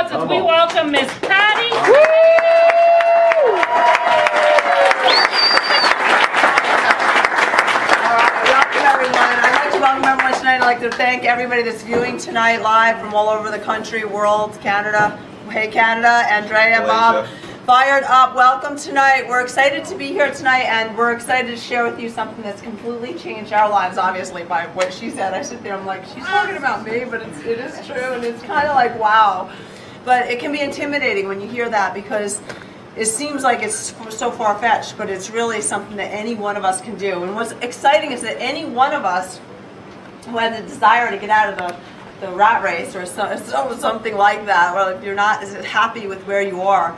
applause as we welcome Miss Patty. Welcome everyone. I'd like to welcome everyone tonight. I'd like to thank everybody that's viewing tonight live from all over the country, world, Canada. Hey Canada, Andrea, Bob. Fired up. Welcome tonight. We're excited to be here tonight, and we're excited to share with you something that's completely changed our lives, obviously, by what she said. I sit there, I'm like, she's talking about me, but it is true, and it's kind of like, wow. But it can be intimidating when you hear that, because it seems like it's so far-fetched, but it's really something that any one of us can do. And what's exciting is that any one of us who has a desire to get out of the rat race or something like that, or if you're not as happy with where you are,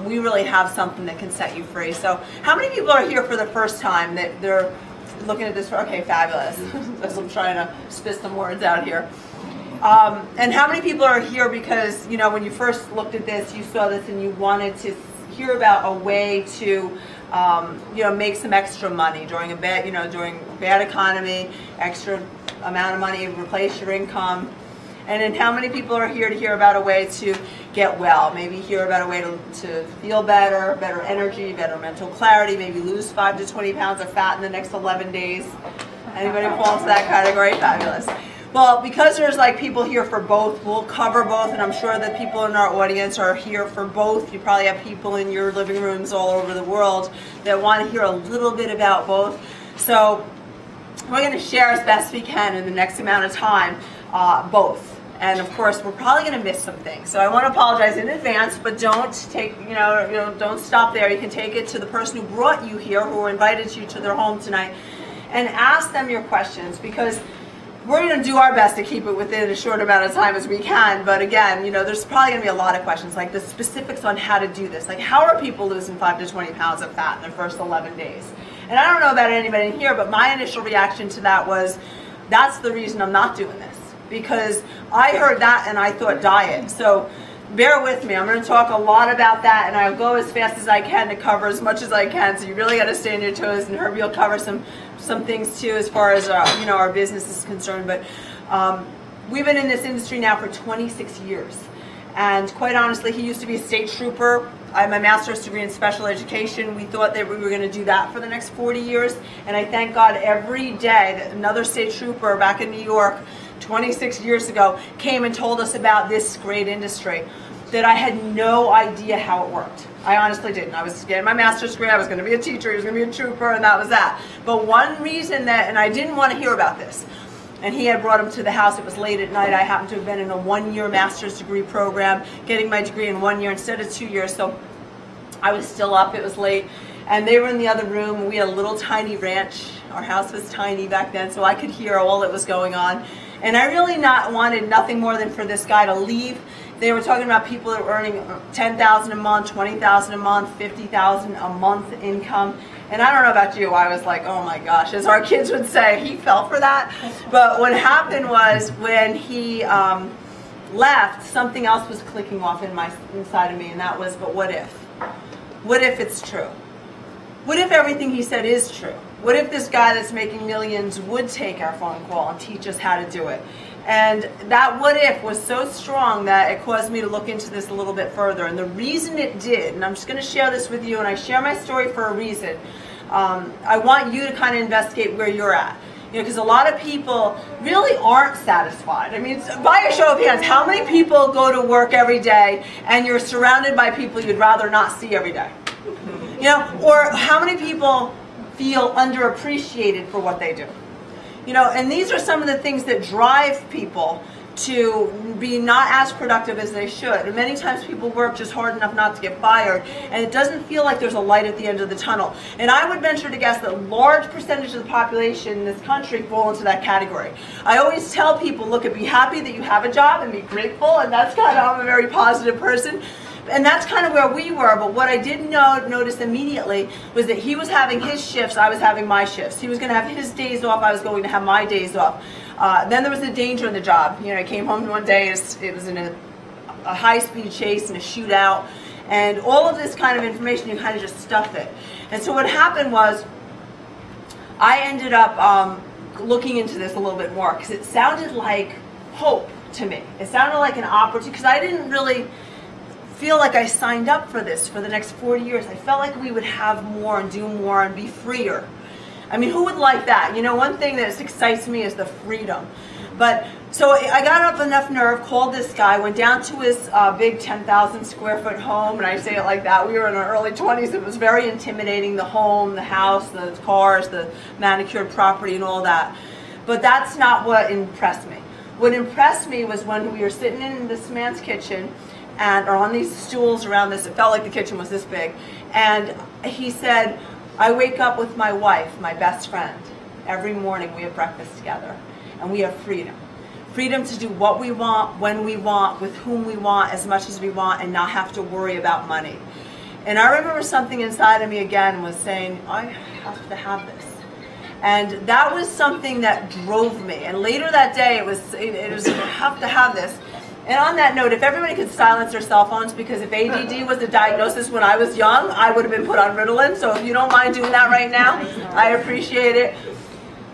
we really have something that can set you free. So how many people are here for the first time that they're looking at this? Okay, fabulous. As I'm trying to spit some words out here. And how many people are here because, you know, when you first looked at this, you saw this and you wanted to hear about a way to, you know, make some extra money during a bad, during a bad economy, extra amount of money, replace your income. And then how many people are here to hear about a way to get well? Maybe hear about a way to feel better, better energy, better mental clarity, maybe lose 5 to 20 pounds of fat in the next 11 days. Anybody fall into that category? Fabulous. Well, because there's like people here for both, we'll cover both, and I'm sure that people in our audience are here for both. You probably have people in your living rooms all over the world that want to hear a little bit about both. So we're going to share as best we can in the next amount of time, both. And of course, we're probably going to miss some things. So I want to apologize in advance, but don't take, don't stop there. You can take it to the person who brought you here, who invited you to their home tonight, and ask them your questions, because we're going to do our best to keep it within as short amount of time as we can. But again, there's probably going to be a lot of questions, like the specifics on how to do this. Like, how are people losing 5 to 20 pounds of fat in their first 11 days? And I don't know about anybody in here, but my initial reaction to that was, that's the reason I'm not doing this. Because I heard that and I thought diet. So bear with me. I'm going to talk a lot about that, and I'll go as fast as I can to cover as much as I can. So you really got to stay on your toes, and Herbie will cover some things too as far as our business is concerned. But we've been in this industry now for 26 years. And quite honestly, he used to be a state trooper. I have my master's degree in special education. We thought that we were going to do that for the next 40 years. And I thank God every day that another state trooper back in New York 26 years ago came and told us about this great industry that I had no idea how it worked. I honestly didn't. I was getting my master's degree, I was going to be a teacher, I was going to be a trooper, and that was that. But one reason and I didn't want to hear about this, and he had brought him to the house, it was late at night, I happened to have been in a 1-year master's degree program, getting my degree in 1 year instead of 2 years, so I was still up, it was late, and they were in the other room. We had a little tiny ranch. Our house was tiny back then, so I could hear all that was going on. And I really wanted nothing more than for this guy to leave. They were talking about people that were earning $10,000 a month, $20,000 a month, $50,000 a month income. And I don't know about you, I was like, oh my gosh, as our kids would say, he fell for that. But what happened was when he left, something else was clicking off inside of me, and that was, but what if? What if it's true? What if everything he said is true? What if this guy that's making millions would take our phone call and teach us how to do it? And that what if was so strong that it caused me to look into this a little bit further. And the reason it did, and I'm just going to share this with you, and I share my story for a reason. I want you to kind of investigate where you're at. Because a lot of people really aren't satisfied. I mean, by a show of hands, how many people go to work every day and you're surrounded by people you'd rather not see every day? Or how many people feel underappreciated for what they do? And these are some of the things that drive people to be not as productive as they should. And many times people work just hard enough not to get fired, and it doesn't feel like there's a light at the end of the tunnel. And I would venture to guess that a large percentage of the population in this country fall into that category. I always tell people, look, be happy that you have a job and be grateful, and that's kind of, I'm a very positive person. And that's kind of where we were, but what I did notice immediately was that he was having his shifts, I was having my shifts. He was going to have his days off, I was going to have my days off. Then there was a danger in the job. I came home one day, it was in a high-speed chase and a shootout, and all of this kind of information, you kind of just stuff it. And so what happened was, I ended up looking into this a little bit more, because it sounded like hope to me. It sounded like an opportunity, because I didn't really feel like I signed up for this for the next 40 years. I felt like we would have more and do more and be freer. I mean, who would like that? You know, one thing that excites me is the freedom. But so I got up enough nerve, called this guy, went down to his big 10,000 square foot home, and I say it like that. We were in our early 20s. It was very intimidating, the home, the house, the cars, the manicured property, and all that. But that's not what impressed me. What impressed me was when we were sitting in this man's kitchen, or on these stools around this. It felt like the kitchen was this big. And he said, I wake up with my wife, my best friend. Every morning we have breakfast together. And we have freedom. Freedom to do what we want, when we want, with whom we want, as much as we want, and not have to worry about money. And I remember something inside of me again was saying, I have to have this. And that was something that drove me. And later that day, it was I have to have this. And on that note, if everybody could silence their cell phones, because if ADD was a diagnosis when I was young, I would have been put on Ritalin. So if you don't mind doing that right now, I appreciate it.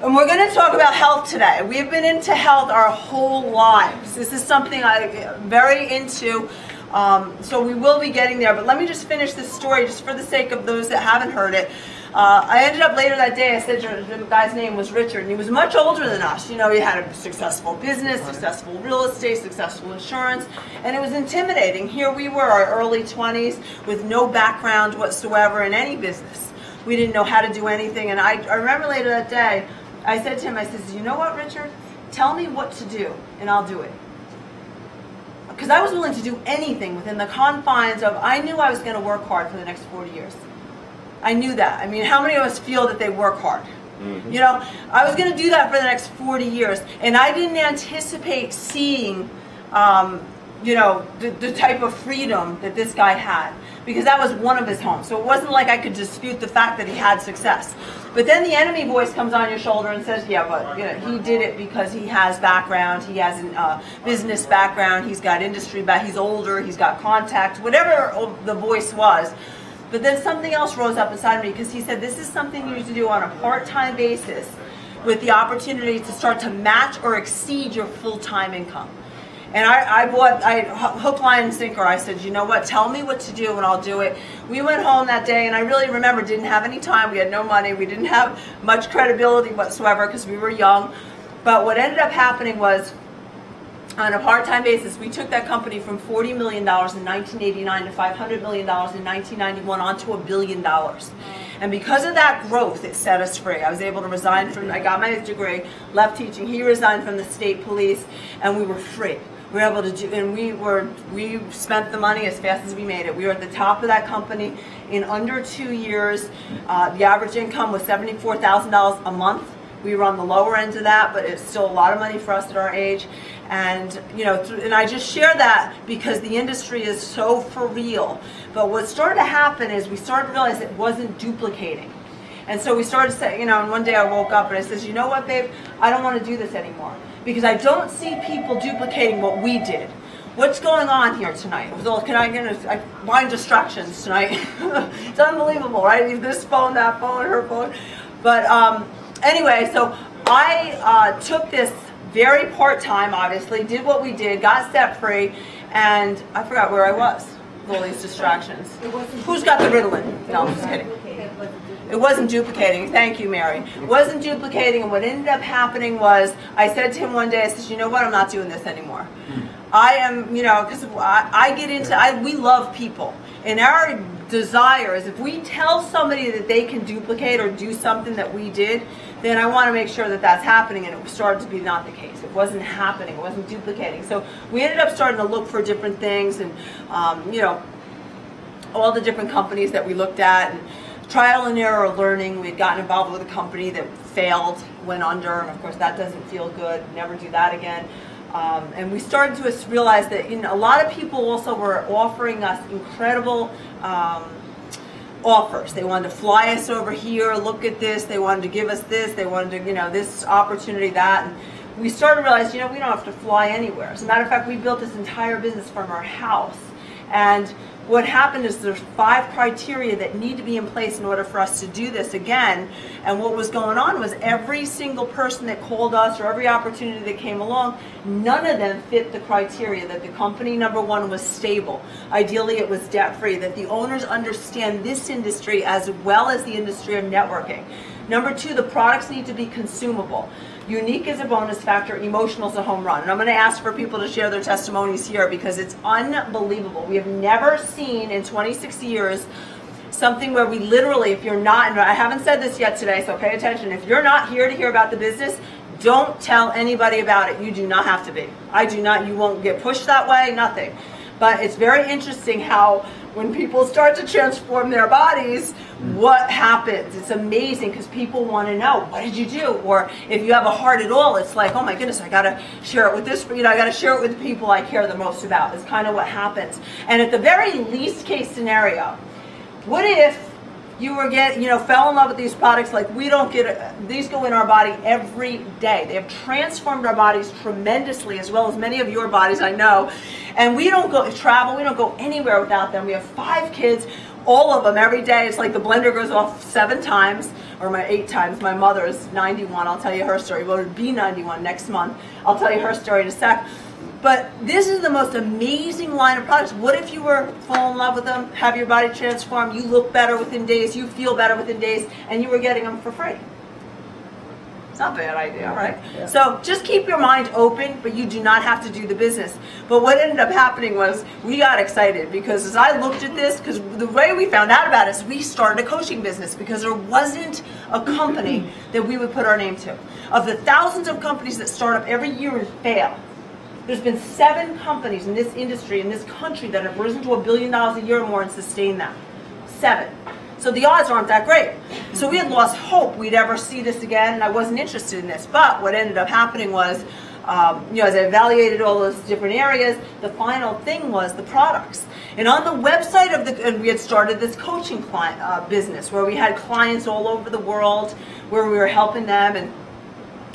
And we're going to talk about health today. We've been into health our whole lives. This is something I'm very into. So we will be getting there. But let me just finish this story just for the sake of those that haven't heard it. I ended up later that day, I said the guy's name was Richard, and he was much older than us. You know, he had a successful business, successful real estate, successful insurance, and it was intimidating. Here we were, our early 20s, with no background whatsoever in any business. We didn't know how to do anything, and I remember later that day, I said to him, I said, you know what, Richard? Tell me what to do, and I'll do it. Because I was willing to do anything within the confines of, I knew I was going to work hard for the next 40 years. I knew that. I mean, how many of us feel that they work hard? Mm-hmm. You know, I was going to do that for the next 40 years. And I didn't anticipate seeing, you know, the type of freedom that this guy had. Because that was one of his homes. So it wasn't like I could dispute the fact that he had success. But then the enemy voice comes on your shoulder and says, yeah, but you know, he did it because he has background, he has a business background, he's got industry background, he's older, he's got contacts, whatever the voice was. But then something else rose up inside of me, because he said, this is something you need to do on a part-time basis with the opportunity to start to match or exceed your full-time income. And I hook, line, and sinker. I said, you know what, tell me what to do and I'll do it. We went home that day, and I really remember didn't have any time. We had no money. We didn't have much credibility whatsoever because we were young. But what ended up happening was, on a part-time basis, we took that company from $40 million in 1989 to $500 million in 1991 onto $1 billion. And because of that growth, it set us free. I was able to resign from, I got my degree, left teaching. He resigned from the state police, and we were free. We were able to do, and we spent the money as fast as we made it. We were at the top of that company in under 2 years. The average income was $74,000 a month. We were on the lower end of that, but it's still a lot of money for us at our age. And you know, and I just share that because the industry is so for real. But what started to happen is we started to realize it wasn't duplicating. And so we started to say, you know, and one day I woke up and I says, you know what, babe, I don't want to do this anymore. Because I don't see people duplicating what we did. What's going on here tonight? I find distractions tonight. It's unbelievable, right? This phone, that phone, her phone. But anyway, so I took this very part-time, obviously, did what we did, got set free, and I forgot where I was with all these distractions. Who's got the Ritalin? No, I'm just kidding. It wasn't duplicating. Thank you, Mary. It wasn't duplicating, and what ended up happening was, I said to him one day, I said, you know what, I'm not doing this anymore. I am, you know, because I get into, we love people. And our desire is if we tell somebody that they can duplicate or do something that we did, then I want to make sure that that's happening, and it started to be not the case. It wasn't happening. It wasn't duplicating. So we ended up starting to look for different things, and, you know, all the different companies that we looked at, and trial and error learning. We'd gotten involved with a company that failed, went under, and of course that doesn't feel good. Never do that again. And we started to realize that, you know, a lot of people also were offering us incredible offers. They wanted to fly us over here, look at this, they wanted to give us this, they wanted to, you know, this opportunity, that. And we started to realize, you know, we don't have to fly anywhere. As a matter of fact, we built this entire business from our house. And what happened is there's 5 criteria that need to be in place in order for us to do this again. And what was going on was every single person that called us or every opportunity that came along, none of them fit the criteria that the company, number one, was stable. Ideally, it was debt-free, that the owners understand this industry as well as the industry of networking. Number 2, the products need to be consumable. Unique is a bonus factor, emotional is a home run. And I'm going to ask for people to share their testimonies here because it's unbelievable. We have never seen in 26 years something where we literally, if you're not, and I haven't said this yet today, so pay attention, if you're not here to hear about the business, don't tell anybody about it. You do not have to be. I do not, you won't get pushed that way, nothing. But it's very interesting how when people start to transform their bodies, what happens? It's amazing because people want to know, what did you do? Or if you have a heart at all, it's like, oh my goodness, I got to share it with this, I got to share it with the people I care the most about. It's kind of what happens. And at the very least case scenario, what if you were fell in love with these products like we don't get, these go in our body every day. They have transformed our bodies tremendously, as well as many of your bodies, I know. And we don't go travel, we don't go anywhere without them. We have 5 kids, all of them every day. It's like the blender goes off 7 times, or 8 times. My mother is 91, I'll tell you her story. Well, it'll be 91 next month. I'll tell you her story in a sec. But this is the most amazing line of products. What if you were fall in love with them, have your body transform, you look better within days, you feel better within days, and you were getting them for free? It's not a bad idea, right? Yeah. So just keep your mind open, but you do not have to do the business. But what ended up happening was we got excited because as I looked at this, because the way we found out about it is we started a coaching business because there wasn't a company that we would put our name to. Of the thousands of companies that start up every year and fail, there's been 7 companies in this industry, in this country, that have risen to $1 billion a year or more and sustained that. 7. So the odds aren't that great. So we had lost hope we'd ever see this again, and I wasn't interested in this. But what ended up happening was, as I evaluated all those different areas, the final thing was the products. And on the website and we had started this coaching client business where we had clients all over the world, where we were helping them. And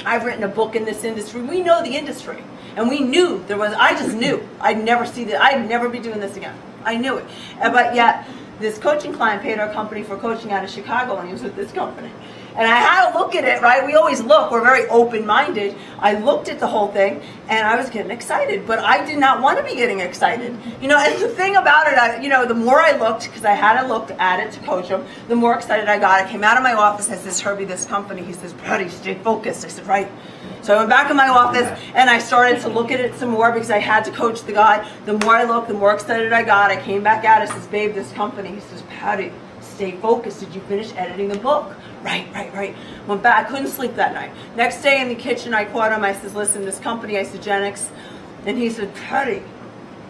I've written a book in this industry. We know the industry. And we knew I just knew I'd never see that. I'd never be doing this again. I knew it. But yet, this coaching client paid our company for coaching out of Chicago when he was with this company. And I had to look at it, right? We always look. We're very open-minded. I looked at the whole thing, and I was getting excited. But I did not want to be getting excited. And the thing about it, the more I looked, because I had to look at it to coach him, the more excited I got. I came out of my office. I says, Herbie, this company. He says, Patty, stay focused. I said, right. So I went back in my office, and I started to look at it some more because I had to coach the guy. The more I looked, the more excited I got. I came back out. I says, babe, this company. He says, Patty, stay focused. Did you finish editing the book? Right. Went back. I couldn't sleep that night. Next day in the kitchen, I caught him. I says, listen, this company, Isagenix. And he said, Patty,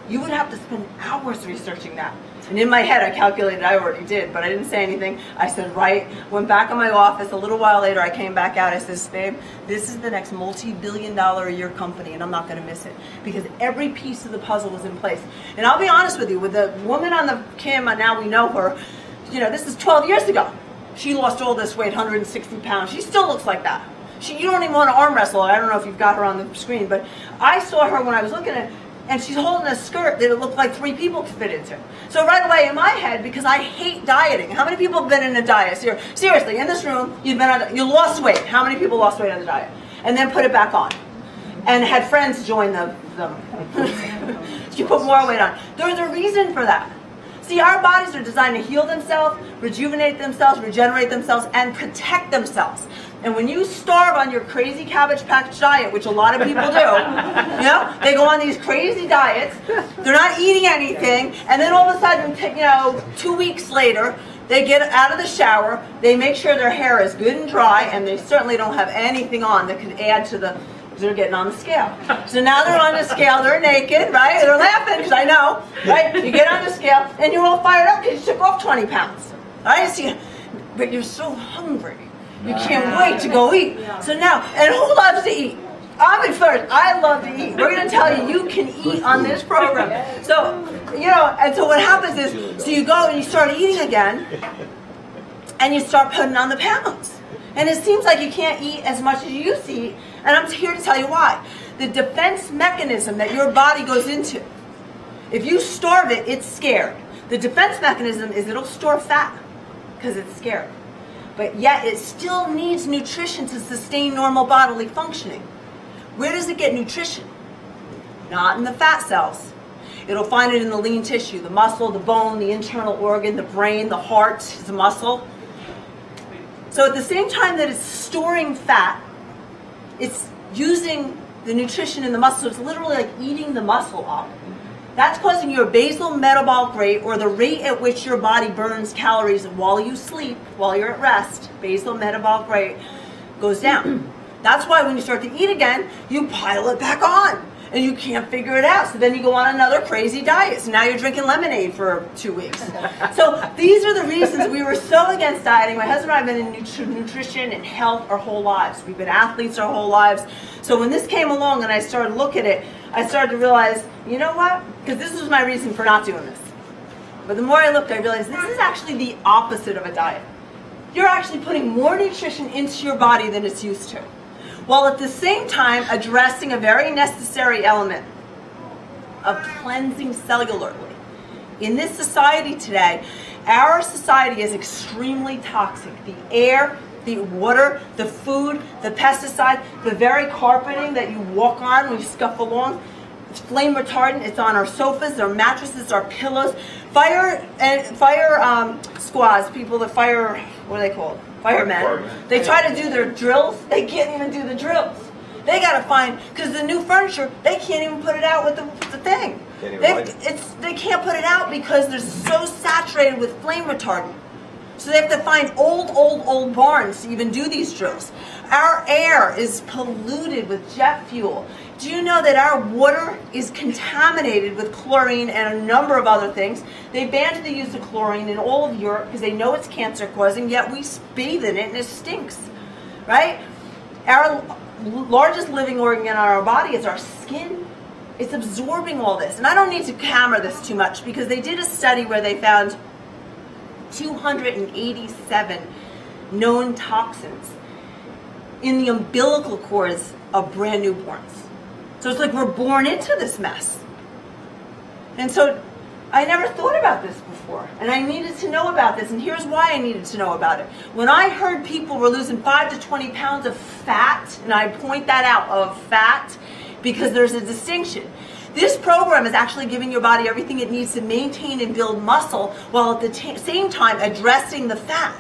you would have to spend hours researching that. And in my head, I calculated I already did, but I didn't say anything. I said, right. Went back in my office. A little while later, I came back out. I says, babe, this is the next multi-billion-dollar-a-year company, and I'm not going to miss it because every piece of the puzzle was in place. And I'll be honest with you, with the woman on the Kim, now we know her, this is 12 years ago. She lost all this weight, 160 pounds. She still looks like that. You don't even want to arm wrestle her. I don't know if you've got her on the screen, but I saw her when I was looking at it, and she's holding a skirt that it looked like 3 people could fit into. So right away in my head, because I hate dieting. How many people have been in a diet? Seriously, in this room, you lost weight. How many people lost weight on the diet? And then put it back on. And had friends join them. You put more weight on. There's a reason for that. See, our bodies are designed to heal themselves, rejuvenate themselves, regenerate themselves, and protect themselves. And when you starve on your crazy Cabbage Patch diet, which a lot of people do, they go on these crazy diets, they're not eating anything, and then all of a sudden, 2 weeks later, they get out of the shower, they make sure their hair is good and dry, and they certainly don't have anything on that could add to the, they're getting on the scale. So now they're on the scale, they're naked, right? They're laughing, because I know, right? You get on the scale, and you're all fired up because you took off 20 pounds. Right? See, but you're so hungry. You can't wait to go eat. So now, and who loves to eat? I'm at first. I love to eat. We're going to tell you, you can eat on this program. So, and so what happens is, so you go and you start eating again, and you start putting on the pounds. And it seems like you can't eat as much as you used to eat. And I'm here to tell you why. The defense mechanism that your body goes into, if you starve it, it's scared. The defense mechanism is it'll store fat because it's scared. But yet it still needs nutrition to sustain normal bodily functioning. Where does it get nutrition? Not in the fat cells. It'll find it in the lean tissue, the muscle, the bone, the internal organ, the brain, the heart, the muscle. So at the same time that it's storing fat, it's using the nutrition in the muscle. So it's literally like eating the muscle up. That's causing your basal metabolic rate, or the rate at which your body burns calories while you sleep, while you're at rest, basal metabolic rate goes down. That's why when you start to eat again, you pile it back on and you can't figure it out. So then you go on another crazy diet. So now you're drinking lemonade for 2 weeks. So these are the reasons we were so against dieting. My husband and I have been in nutrition and health our whole lives. We've been athletes our whole lives. So when this came along and I started to look at it, I started to realize, you know what? Because this was my reason for not doing this. But the more I looked, I realized this is actually the opposite of a diet. You're actually putting more nutrition into your body than it's used to, while at the same time addressing a very necessary element of cleansing cellularly. In this society today, our society is extremely toxic. The air, the water, the food, the pesticide, the very carpeting that you walk on when you scuff along, it's flame retardant. It's on our sofas, our mattresses, our pillows. Fire squads, people that fire, what are they called? Firemen. They try to do their drills. They can't even do the drills. They got to find, because the new furniture, they can't even put it out with the thing. They can't put it out because they're so saturated with flame retardant. So they have to find old barns to even do these drills. Our air is polluted with jet fuel. Do you know that our water is contaminated with chlorine and a number of other things? They banned the use of chlorine in all of Europe because they know it's cancer causing, yet we bathe in it and it stinks, right? Our largest living organ in our body is our skin. It's absorbing all this. And I don't need to hammer this too much because they did a study where they found 287 known toxins in the umbilical cords of brand newborns. So it's like we're born into this mess. And so I never thought about this before, and I needed to know about this, and here's why I needed to know about it. When I heard people were losing 5 to 20 pounds of fat, and I point that out, of fat, because there's a distinction. This program is actually giving your body everything it needs to maintain and build muscle while at the same time addressing the fat.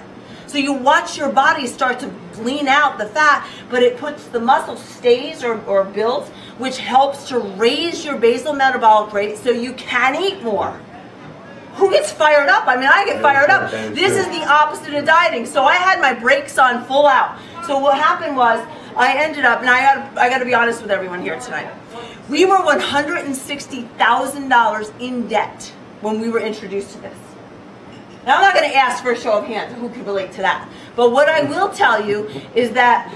So you watch your body start to lean out the fat, but it puts the muscle stays or builds, which helps to raise your basal metabolic rate so you can eat more. Who gets fired up? I mean, I get fired up. This is the opposite of dieting. So I had my brakes on full out. So what happened was I ended up, and I got to be honest with everyone here tonight. We were $160,000 in debt when we were introduced to this. Now, I'm not going to ask for a show of hands who can relate to that. But what I will tell you is that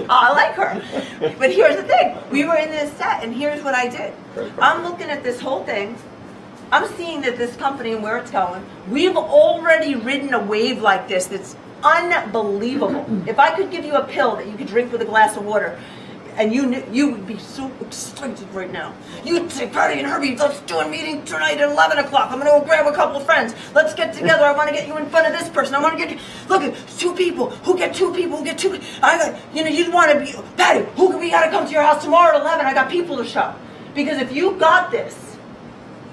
I like her. But here's the thing. We were in this debt, and here's what I did. I'm looking at this whole thing. I'm seeing that this company and where it's going. We've already ridden a wave like this that's unbelievable. If I could give you a pill that you could drink with a glass of water, and you would be so excited right now. You'd say, Patty and Herbie, let's do a meeting tonight at 11 o'clock. I'm going to go grab a couple of friends. Let's get together. I want to get you in front of this person. I want to get you. Look, it's 2 people. Who get 2 people? Who get 2? You'd want to be, Patty, we got to come to your house tomorrow at 11. I got people to show. Because if you got this,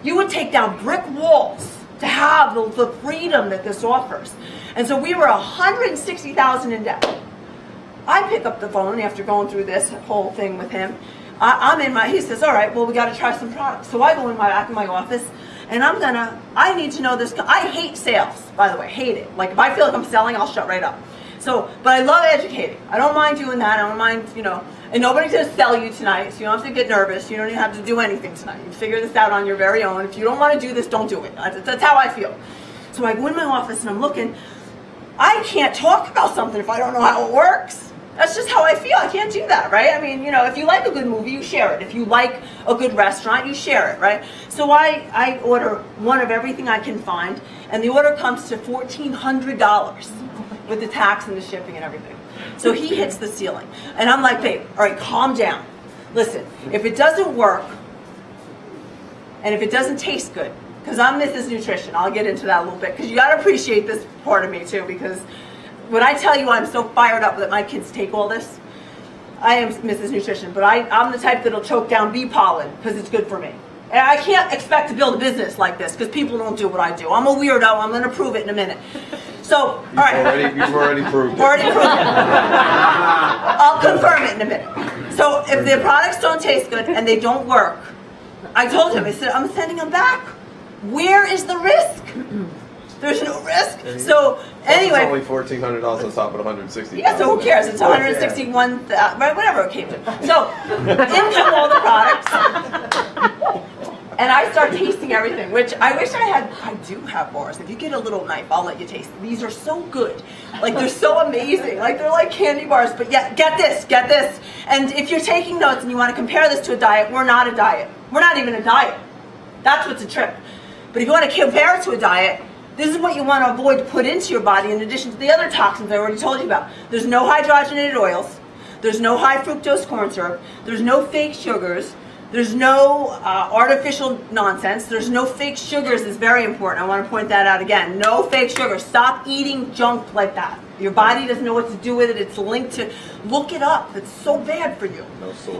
you would take down brick walls to have the freedom that this offers. And so we were $160,000 in debt. I pick up the phone after going through this whole thing with him. He says, all right, well, we got to try some products. So I go in back in my office, and I need to know this. I hate sales, by the way, hate it. Like, if I feel like I'm selling, I'll shut right up. So, but I love educating. I don't mind doing that. I don't mind, and nobody's going to sell you tonight, so you don't have to get nervous. You don't even have to do anything tonight. You figure this out on your very own. If you don't want to do this, don't do it. That's how I feel. So I go in my office, and I'm looking. I can't talk about something if I don't know how it works. That's just how I feel. I can't do that, right? I mean, if you like a good movie, you share it. If you like a good restaurant, you share it, right? So I order one of everything I can find, and the order comes to $1,400 with the tax and the shipping and everything. So he hits the ceiling. And I'm like, babe, all right, calm down. Listen, if it doesn't work, And if it doesn't taste good, because I'm Mrs. Nutrition, I'll get into that a little bit, because you got to appreciate this part of me too, because when I tell you I'm so fired up that my kids take all this, I am Mrs. Nutrition, but I'm the type that'll choke down bee pollen because it's good for me. And I can't expect to build a business like this because people don't do what I do. I'm a weirdo. I'm going to prove it in a minute. So, all right. You've already proved it. Already proved it. I'll confirm it in a minute. So if the products don't taste good and they don't work, I told him, I said, I'm sending them back. Where is the risk? There's no risk. So anyway, it's only $1,400 on top of $160. yeah. So who cares? It's 161, right? Whatever it came to. So in come all the products, and I start tasting everything. Which I wish I had. I do have bars. If you get a little knife, I'll let you taste. These are so good. Like they're so amazing. Like they're like candy bars. But yeah, get this, get this. And if you're taking notes and you want to compare this to a diet, we're not a diet. We're not even a diet. That's what's a trip. But if you want to compare it to a diet, this is what you want to avoid to put into your body in addition to the other toxins I already told you about. There's no hydrogenated oils. There's no high fructose corn syrup. There's no fake sugars. There's no artificial nonsense. There's no fake sugars. It's very important. I want to point that out again. No fake sugars. Stop eating junk like that. Your body doesn't know what to do with it. It's linked to, look it up. It's so bad for you.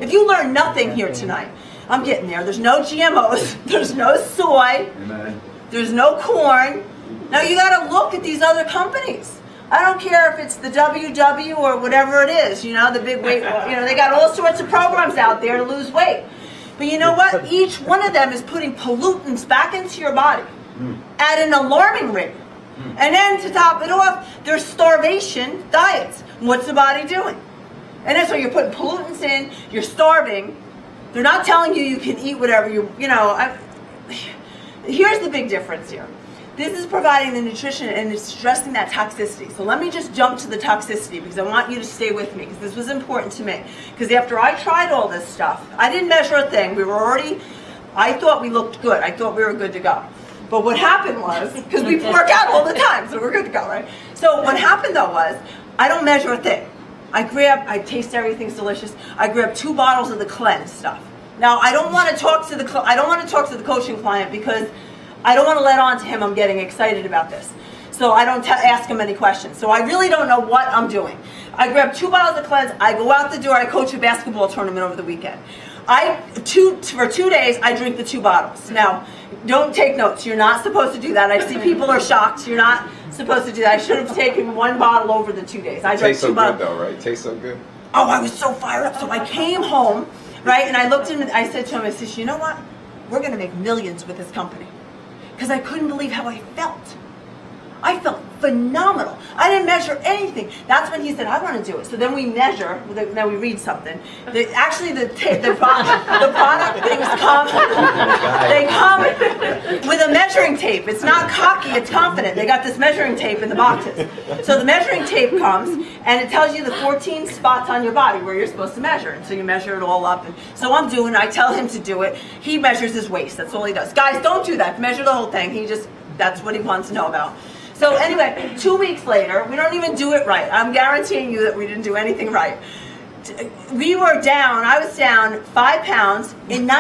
If you learn nothing here tonight, I'm getting there. There's no GMOs. There's no soy. Amen. There's no corn. Now you got to look at these other companies. I don't care if it's the WW or whatever it is, you know, the big weight, you know, they got all sorts of programs out there to lose weight. But you know what? Each one of them is putting pollutants back into your body at an alarming rate. And then to top it off, there's starvation diets. What's the body doing? And then so you're putting pollutants in, you're starving. They're not telling you you can eat whatever you know. Here's the big difference here. This is providing the nutrition and it's stressing that toxicity. So let me just jump to the toxicity because I want you to stay with me because this was important to me. Because after I tried all this stuff, I didn't measure a thing. I thought we looked good. I thought we were good to go. But what happened was, because we work out all the time, so we're good to go, right? So what happened though was, I don't measure a thing. I taste everything's delicious. I grab 2 bottles of the cleanse stuff. Now I don't want to talk to the coaching client because I don't want to let on to him I'm getting excited about this. So I don't ask him any questions. So I really don't know what I'm doing. I grab 2 bottles of cleanse. I go out the door. I coach a basketball tournament over the weekend. For 2 days, I drink the 2 bottles. Now, don't take notes. You're not supposed to do that. I see people are shocked. You're not supposed to do that. I should have taken 1 bottle over the 2 days. I drank Tastes so 2 bottles. good though, right? Tastes so good. Oh, I was so fired up. So I came home, right, and I looked at him. I said to him, I said, you know what? We're going to make millions with this company. Because I couldn't believe how I felt. I felt phenomenal. I didn't measure anything. That's when he said, I want to do it. So then we measure, then we read something. The product things come, they come with a measuring tape. It's not cocky, it's confident. They got this measuring tape in the boxes. So the measuring tape comes, and it tells you the 14 spots on your body where you're supposed to measure. And so you measure it all up. And so I'm doing it. I tell him to do it. He measures his waist. That's all he does. Guys, don't do that. Measure the whole thing. That's what he wants to know about. So anyway, 2 weeks later, we don't even do it right. I'm guaranteeing you that we didn't do anything right. I was down 5 pounds in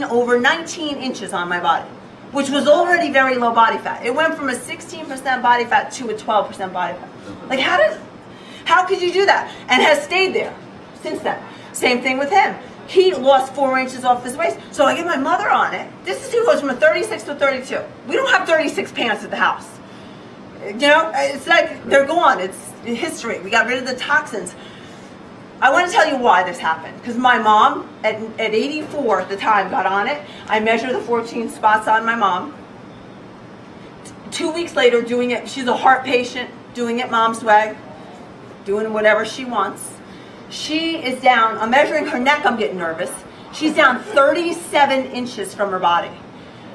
over 19 inches on my body, which was already very low body fat. It went from a 16% body fat to a 12% body fat. Like how could you do that? And has stayed there since then. Same thing with him. He lost 4 inches off his waist. So I get my mother on it. This is who goes from a 36 to a 32. We don't have 36 pants at the house. You know, it's like they're gone. It's history. We got rid of the toxins. I want to tell you why this happened. Because my mom, at 84 at the time, got on it. I measured the 14 spots on my mom. 2 weeks later, doing it. She's a heart patient, doing it mom's way, doing whatever she wants. She is down. I'm measuring her neck. I'm getting nervous. She's down 37 inches from her body.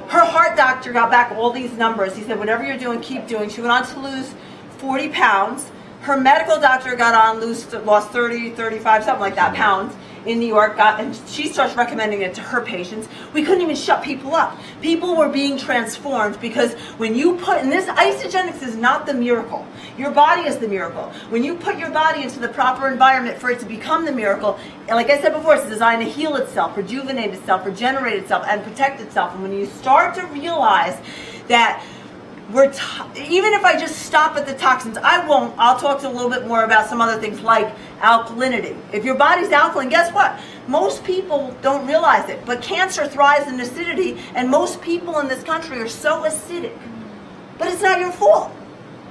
Her heart doctor got back all these numbers. He said, whatever you're doing, keep doing. She went on to lose 40 pounds. Her medical doctor got on, lost 30, 35, something like that, pounds in New York, and she starts recommending it to her patients. We couldn't even shut people up. People were being transformed because when you put, and this Isagenix is not the miracle. Your body is the miracle. When you put your body into the proper environment for it to become the miracle, and like I said before, it's designed to heal itself, rejuvenate itself, regenerate itself, and protect itself. And when you start to realize that even if I just stop at the toxins, I won't. I'll talk to a little bit more about some other things like alkalinity. If your body's alkaline, guess what? Most people don't realize it, but cancer thrives in acidity, and most people in this country are so acidic. But it's not your fault,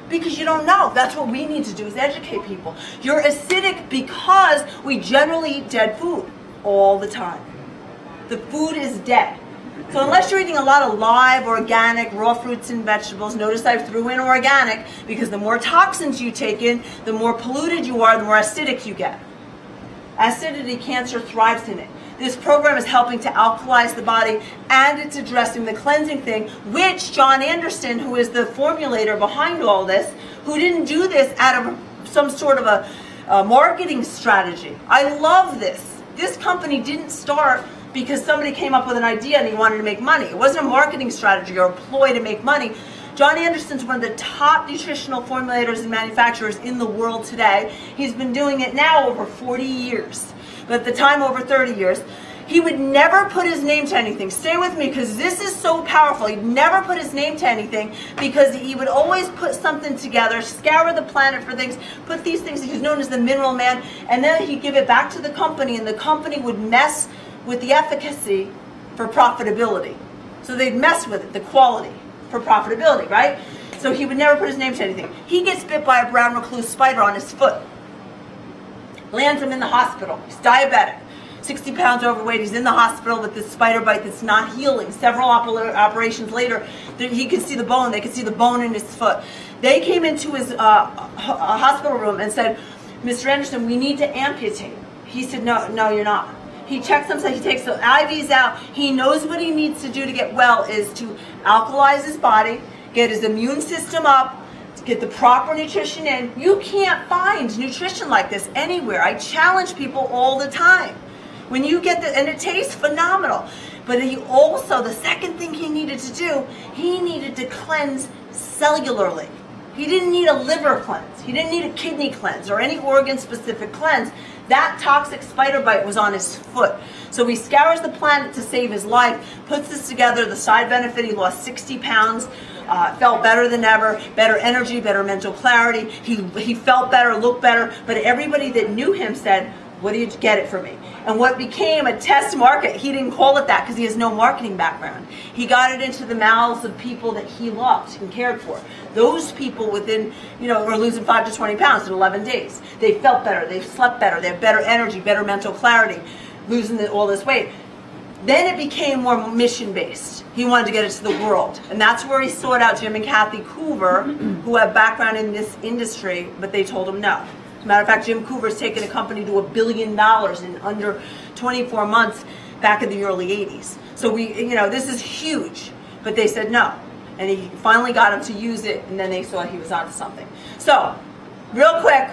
because you don't know. That's what we need to do, is educate people. You're acidic because we generally eat dead food all the time. The food is dead. So unless you're eating a lot of live, organic, raw fruits and vegetables, notice I threw in organic, because the more toxins you take in, the more polluted you are, the more acidic you get. Acidity, cancer thrives in it. This program is helping to alkalize the body, and it's addressing the cleansing thing, which John Anderson, who is the formulator behind all this, who didn't do this out of some sort of a marketing strategy. I love this. This company didn't start because somebody came up with an idea and he wanted to make money. It wasn't a marketing strategy or a ploy to make money. John Anderson's one of the top nutritional formulators and manufacturers in the world today. He's been doing it now over 40 years, but at the time over 30 years. He would never put his name to anything. Stay with me, because this is so powerful. He'd never put his name to anything, because he would always put something together, scour the planet for things, put these things. He was known as the mineral man, and then he'd give it back to the company, and the company would mess with the efficacy for profitability. So they'd mess with it, the quality for profitability, right? So he would never put his name to anything. He gets bit by a brown recluse spider on his foot. Lands him in the hospital. He's diabetic. 60 pounds overweight. He's in the hospital with this spider bite that's not healing. Several operations later, he could see the bone. They could see the bone in his foot. They came into his hospital room and said, "Mr. Anderson, we need to amputate." He said, no, you're not. He checks himself. He takes the IVs out. He knows what he needs to do to get well is to alkalize his body, get his immune system up, get the proper nutrition in. You can't find nutrition like this anywhere. I challenge people all the time. When you get the, and it tastes phenomenal. But he also, the second thing he needed to do, he needed to cleanse cellularly. He didn't need a liver cleanse. He didn't need a kidney cleanse or any organ-specific cleanse. That toxic spider bite was on his foot. So he scours the planet to save his life, puts this together. The side benefit, he lost 60 pounds, felt better than ever, better energy, better mental clarity. He felt better, looked better. But everybody that knew him said, "What do you get it for me?" And what became a test market, he didn't call it that because he has no marketing background. He got it into the mouths of people that he loved and cared for. Those people within, were losing 5 to 20 pounds in 11 days. They felt better, they slept better, they had better energy, better mental clarity, losing all this weight. Then it became more mission-based. He wanted to get it to the world. And that's where he sought out Jim and Kathy Coover, who have background in this industry, but they told him no. As a matter of fact, Jim Coover's taken a company to $1 billion in under 24 months back in the early 80s. So this is huge, but they said no. And he finally got him to use it, and then they saw he was onto something. So, real quick,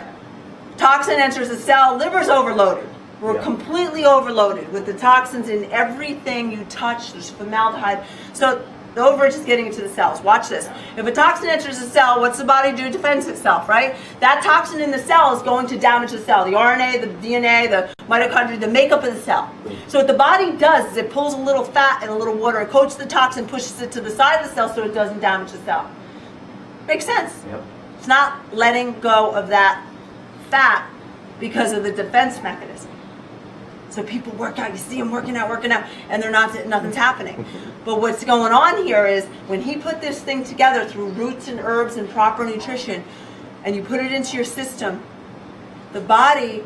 toxin enters the cell, liver's overloaded. We're completely overloaded with the toxins in everything you touch. There's formaldehyde. So the overage is getting into the cells. Watch this. If a toxin enters the cell, what's the body do? It defends itself, right? That toxin in the cell is going to damage the cell. The RNA, the DNA, the mitochondria, the makeup of the cell. So what the body does is it pulls a little fat and a little water, it coats the toxin, pushes it to the side of the cell so it doesn't damage the cell. Makes sense? Yep. It's not letting go of that fat because of the defense mechanism. So people work out, you see them working out, and nothing's happening. But what's going on here is when he put this thing together through roots and herbs and proper nutrition, and you put it into your system, the body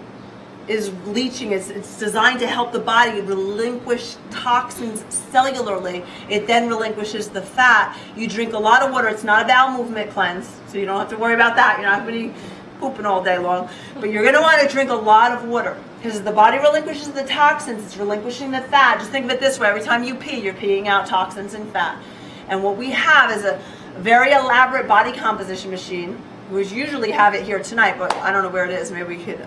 is leaching. It's designed to help the body relinquish toxins cellularly. It then relinquishes the fat. You drink a lot of water. It's not a bowel movement cleanse, so you don't have to worry about that. You're not going to be pooping all day long. But you're going to want to drink a lot of water. Because as the body relinquishes the toxins, it's relinquishing the fat. Just think of it this way. Every time you pee, you're peeing out toxins and fat. And what we have is a very elaborate body composition machine we usually have it here tonight, but I don't know where it is. Maybe we could,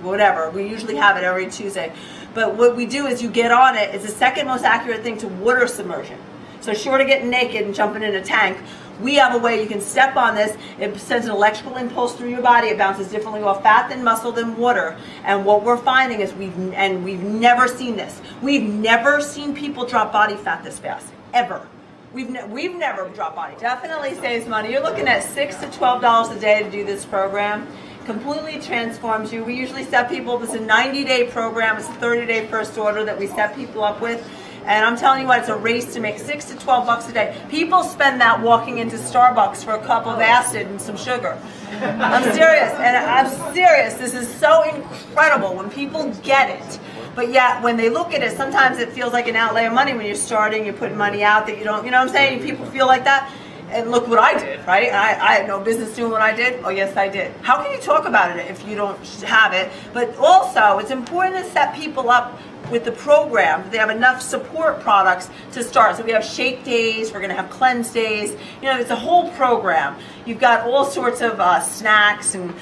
whatever. We usually have it every Tuesday. But what we do is you get on it. It's the second most accurate thing to water submersion. So short of getting naked and jumping in a tank, we have a way you can step on this. It sends an electrical impulse through your body. It bounces differently off fat than muscle than water. And what we're finding is we've never seen this. We've never seen people drop body fat this fast, ever. We've never dropped body. Definitely saves money. You're looking at $6 to $12 a day to do this program. Completely transforms you. We usually set people, it's a 90-day program. It's a 30-day first order that we set people up with. And I'm telling you what, it's a race to make $6 to $12 a day. People spend that walking into Starbucks for a cup of acid and some sugar. I'm serious, and I'm serious. This is so incredible when people get it. But yet, when they look at it, sometimes it feels like an outlay of money when you're starting, you're putting money out that you don't, you know what I'm saying? People feel like that. And look what I did, right? I had no business doing what I did. Oh, yes, I did. How can you talk about it if you don't have it? But also, it's important to set people up with the program. They have enough support products to start. So we have shake days. We're going to have cleanse days. You know, it's a whole program. You've got all sorts of snacks and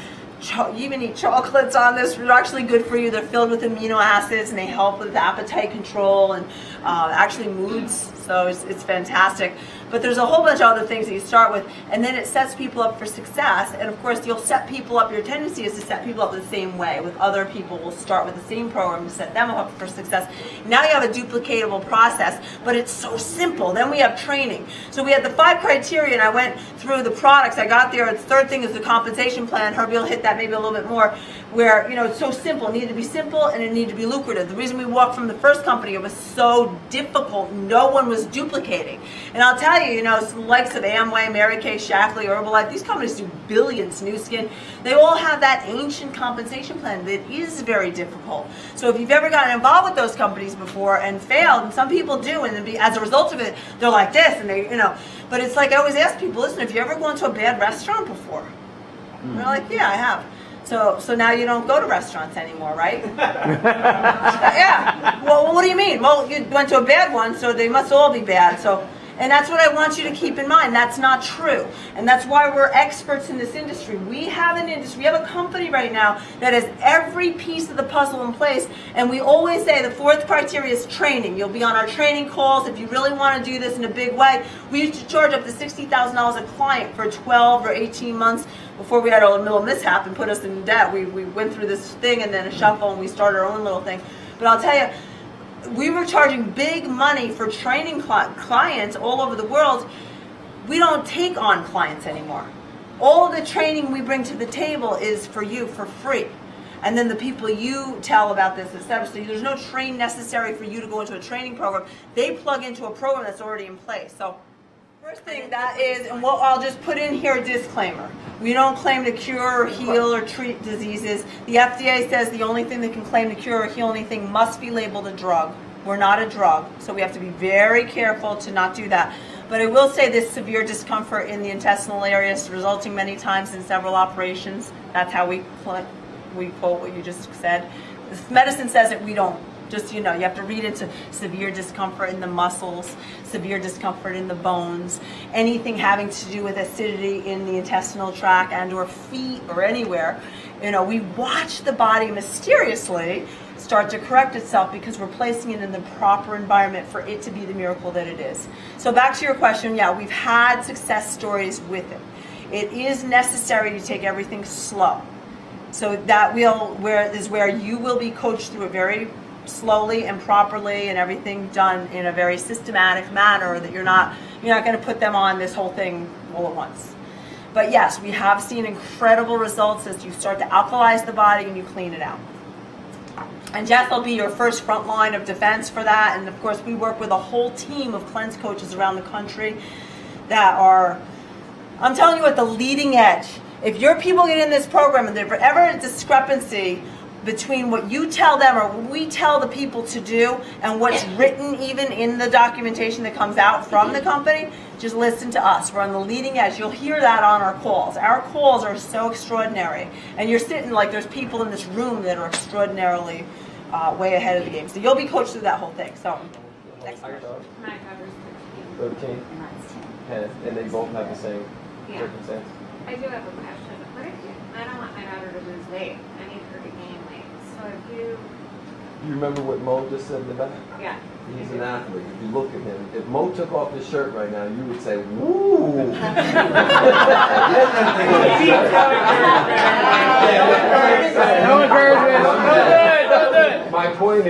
you even eat chocolates on this. They're actually good for you. They're filled with amino acids and they help with appetite control and actually moods. So it's fantastic. But there's a whole bunch of other things that you start with, and then it sets people up for success. And of course, you'll set people up. Your tendency is to set people up the same way. With other people, we'll start with the same program to set them up for success. Now you have a duplicatable process, but it's so simple. Then we have training. So we had the 5 criteria, and I went through the products. I got there. The third thing is the compensation plan. Herbie will hit that maybe a little bit more. Where it's so simple. It needed to be simple, and it needed to be lucrative. The reason we walked from the first company, it was so difficult. No one was duplicating. And I'll tell you, the likes of Amway, Mary Kay, Shackley, Herbalife, these companies do billions. New Skin, they all have that ancient compensation plan that is very difficult. So if you've ever gotten involved with those companies before and failed, and some people do, and as a result of it, they're like this, and they, But it's like I always ask people, listen, have you ever gone to a bad restaurant before? And they're like, yeah, I have. So now you don't go to restaurants anymore, right? Yeah. Well, what do you mean? Well, you went to a bad one, so they must all be bad. And that's what I want you to keep in mind. That's not true. And that's why we're experts in this industry. We have an industry, we have a company right now that has every piece of the puzzle in place. And we always say the 4th criteria is training. You'll be on our training calls if you really want to do this in a big way. We used to charge up to $60,000 a client for 12 or 18 months before we had a little mishap and put us in debt. We went through this thing and then a shuffle and we started our own little thing. But I'll tell you, we were charging big money for training clients all over the world. We don't take on clients anymore. All the training we bring to the table is for you for free. And then the people you tell about this, etc. So there's no training necessary for you to go into a training program. They plug into a program that's already in place. So first thing that is, and what I'll just put in here a disclaimer. We don't claim to cure or heal or treat diseases. The FDA says the only thing that can claim to cure or heal anything must be labeled a drug. We're not a drug, so we have to be very careful to not do that. But I will say this severe discomfort in the intestinal areas, resulting many times in several operations. That's how we quote what you just said. Medicine says it, we don't. Just, you have to read into severe discomfort in the muscles, severe discomfort in the bones, anything having to do with acidity in the intestinal tract and or feet or anywhere. We watch the body mysteriously start to correct itself because we're placing it in the proper environment for it to be the miracle that it is. So back to your question, yeah, we've had success stories with it. It is necessary to take everything slow. So that where you will be coached through it very slowly and properly, and everything done in a very systematic manner that you're not going to put them on this whole thing all at once. But yes, we have seen incredible results as you start to alkalize the body and you clean it out. And Jess will be your first front line of defense for that. And of course, we work with a whole team of cleanse coaches around the country that are, I'm telling you, at the leading edge. If your people get in this program and there's ever a discrepancy between what you tell them or what we tell the people to do and what's written even in the documentation that comes out from the company, just listen to us. We're on the leading edge. You'll hear that on our calls. Our calls are so extraordinary. And you're sitting like there's people in this room that are extraordinarily way ahead of the game. So you'll be coached through that whole thing. So, next question. My daughter's 13. 13. And mine's 10. And they both have the same Yeah. circumstance. I do have a question to lose weight. I need her to gain weight. So if you, You remember what Mo just said in the back? yeah. He's an athlete. If you look at him, if Mo took off his shirt right now, you would say, "Woo!" No encouragement. Don't do it. Don't do it. My point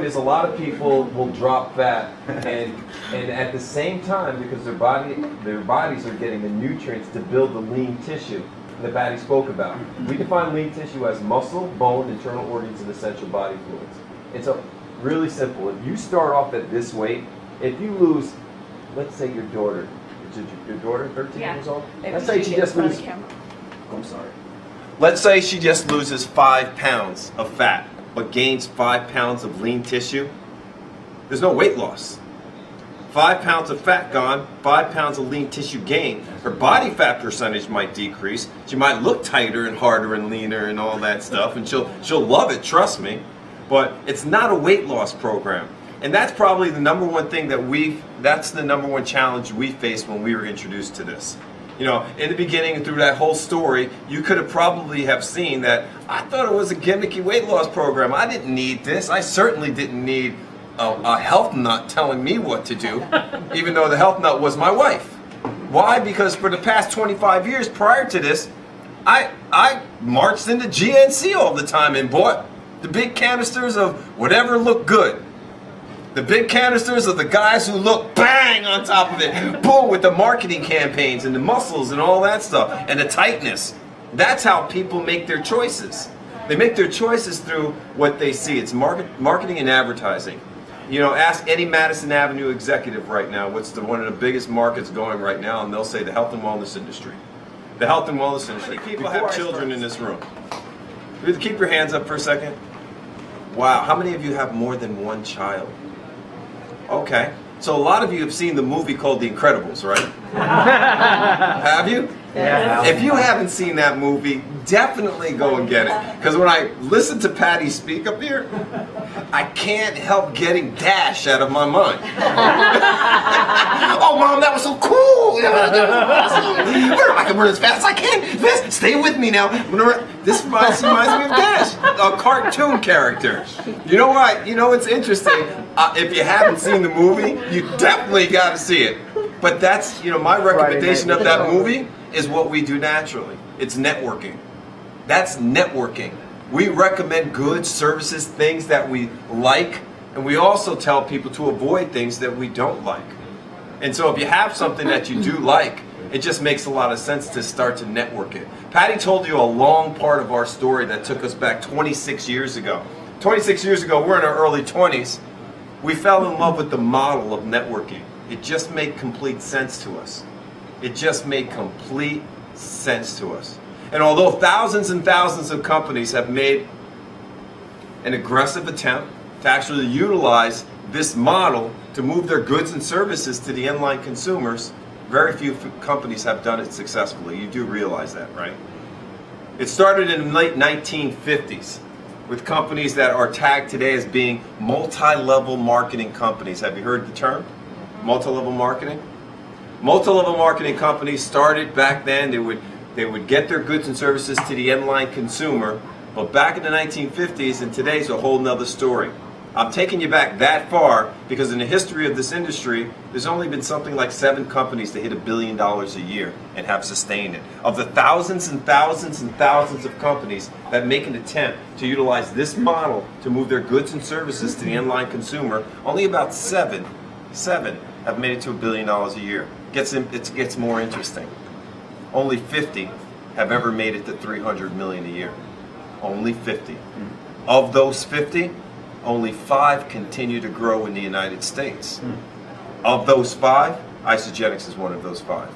is, a lot of people will drop fat, and at the same time, because their bodies are getting the nutrients to build the lean tissue that Patty spoke about. We define lean tissue as muscle, bone, internal organs, and essential body fluids. It's really simple. If you start off at this weight, if you lose, let's say your daughter, is it your daughter, 13 Yeah. years old? Maybe Let's say she gets just on the loses. camera. I'm sorry. Let's say she just loses 5 pounds of fat, but gains 5 pounds of lean tissue. There's no weight loss. 5 pounds of fat gone, 5 pounds of lean tissue gained. Her body fat percentage might decrease. She might look tighter and harder and leaner and all that stuff, and she'll love it, trust me. But it's not a weight loss program. And that's probably the number one thing that's the number one challenge we faced when we were introduced to this. You know, in the beginning, through that whole story, you could have probably have seen that I thought it was a gimmicky weight loss program. I didn't need this. I certainly didn't need a health nut telling me what to do, even though the health nut was my wife. Why? Because for the past 25 years prior to this, I marched into GNC all the time and bought the big canisters of whatever looked good. The big canisters of the guys who look bang on top of it. Boom, with the marketing campaigns and the muscles and all that stuff and the tightness. That's how people make their choices. They make their choices through what they see. It's marketing and advertising. You know, ask any Madison Avenue executive right now what's one of the biggest markets going right now, and they'll say the health and wellness industry. The health and wellness industry. People have children in this room. Keep your hands up for a second. Wow, how many of you have more than one child? Okay, so a lot of you have seen the movie called The Incredibles, right? Have you? Yeah. If you haven't seen that movie, definitely go and get it. Because when I listen to Patty speak up here, I can't help getting Dash out of my mind. Oh, Mom, that was so cool. I can run as fast as I can. Stay with me now. This reminds me of Dash, a cartoon character. You know what? You know what's interesting? If you haven't seen the movie, you definitely got to see it. But that's, you know, my recommendation of that movie is what we do naturally. It's networking. That's networking. We recommend goods, services, things that we like, and we also tell people to avoid things that we don't like. And so if you have something that you do like, it just makes a lot of sense to start to network it. Patty told you a long part of our story that took us back 26 years ago. 26 years ago, we're in our early 20s. We fell in love with the model of networking. It just made complete sense to us. It just made complete sense to us. And although thousands and thousands of companies have made an aggressive attempt to actually utilize this model to move their goods and services to the end-line consumers, very few companies have done it successfully. You do realize that, right? It started in the late 1950s with companies that are tagged today as being multi-level marketing companies. Have you heard the term? Multi-level marketing? Multi-level marketing companies started back then. They would get their goods and services to the end-line consumer, but back in the 1950s, and today's a whole nother story. I'm taking you back that far because in the history of this industry, there's only been something like 7 companies that hit $1 billion a year and have sustained it. Of the thousands and thousands and thousands of companies that make an attempt to utilize this model to move their goods and services to the end-line consumer, only about seven have made it to $1 billion a year. It gets more interesting. Only 50 have ever made it to $300 million a year. Only 50. Of those 50, only 5 continue to grow in the United States. Of those 5, Isagenix is one of those 5.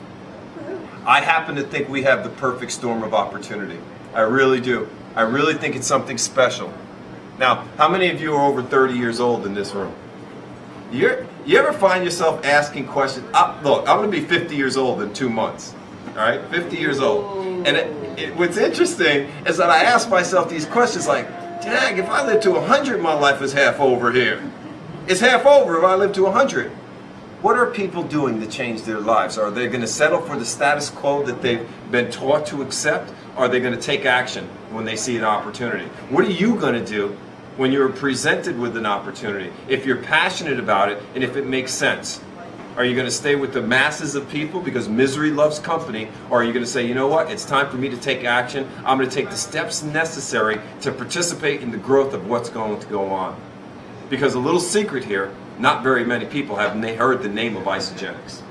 I happen to think we have the perfect storm of opportunity. I really do. I really think it's something special. Now, how many of you are over 30 years old in this room? You ever find yourself asking questions? Look, I'm going to be 50 years old in 2 months. All right, 50 years old. And what's interesting is that I ask myself these questions like, dang, if I live to 100, my life is half over here. It's half over if I live to 100. What are people doing to change their lives? Are they going to settle for the status quo that they've been taught to accept? are they going to take action when they see an opportunity? What are you going to do when you're presented with an opportunity? If you're passionate about it and if it makes sense, are you going to stay with the masses of people because misery loves company? Or are you going to say, you know what, it's time for me to take action. I'm going to take the steps necessary to participate in the growth of what's going to go on. Because a little secret here, not very many people have heard the name of Isagenix.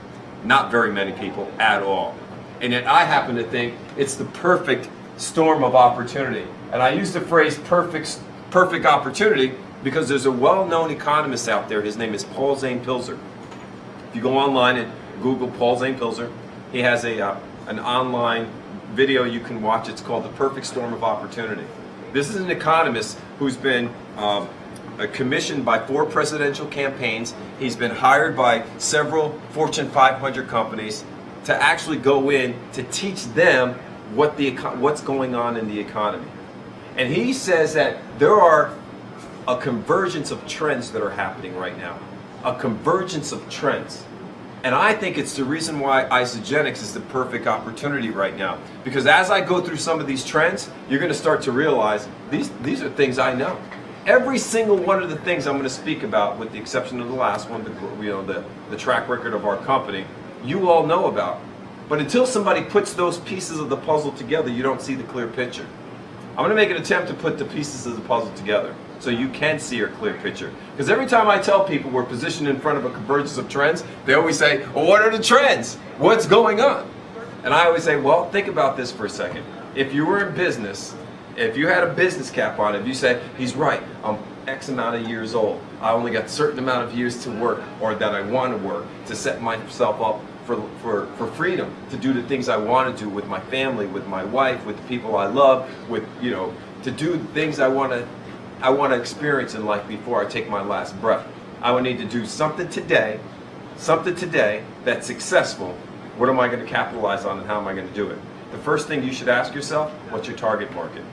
Not very many people at all. And yet I happen to think it's the perfect storm of opportunity. And I use the phrase perfect opportunity because there's a well-known economist out there. His name is Paul Zane Pilzer. If you go online and Google Paul Zane Pilzer, he has an online video you can watch. It's called The Perfect Storm of Opportunity. This is an economist who's been commissioned by 4 presidential campaigns. He's been hired by several Fortune 500 companies to actually go in to teach them what's going on in the economy. And he says that there are a convergence of trends that are happening right now. A convergence of trends. And I think it's the reason why Isagenix is the perfect opportunity right now. Because as I go through some of these trends, you're going to start to realize these are things I know. Every single one of the things I'm going to speak about, with the exception of the last one, the track record of our company, you all know about. But until somebody puts those pieces of the puzzle together, you don't see the clear picture. I'm going to make an attempt to put the pieces of the puzzle together so you can see a clear picture. Because every time I tell people we're positioned in front of a convergence of trends, they always say, well, what are the trends? What's going on? And I always say, well, think about this for a second. If you were in business, if you had a business cap on it, if you say, he's right, I'm X amount of years old, I only got a certain amount of years to work, or that I want to work, to set myself up for freedom, to do the things I want to do with my family, with my wife, with the people I love, with, to do the things I want to experience in life before I take my last breath. I would need to do something today that's successful. What am I going to capitalize on and how am I going to do it? The first thing you should ask yourself, what's your target market?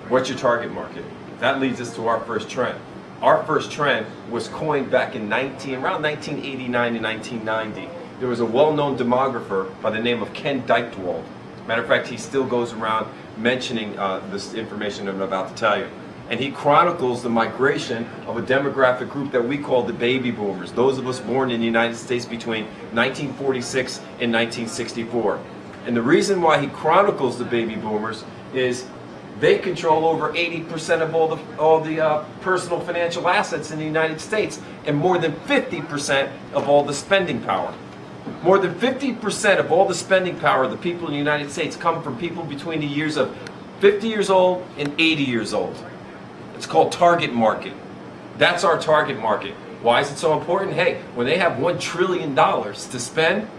What's your target market? That leads us to our first trend. Our first trend was coined back in around 1989 and 1990. There was a well-known demographer by the name of Ken Dykewald. Matter of fact, he still goes around mentioning this information I'm about to tell you. And he chronicles the migration of a demographic group that we call the baby boomers, those of us born in the United States between 1946 and 1964. And the reason why he chronicles the baby boomers is they control over 80% of all the personal financial assets in the United States, and more than 50% of all the spending power. More than 50% of all the spending power of the people in the United States come from people between the years of 50 years old and 80 years old. It's called target market. That's our target market. Why is it so important? Hey, when they have $1 trillion to spend,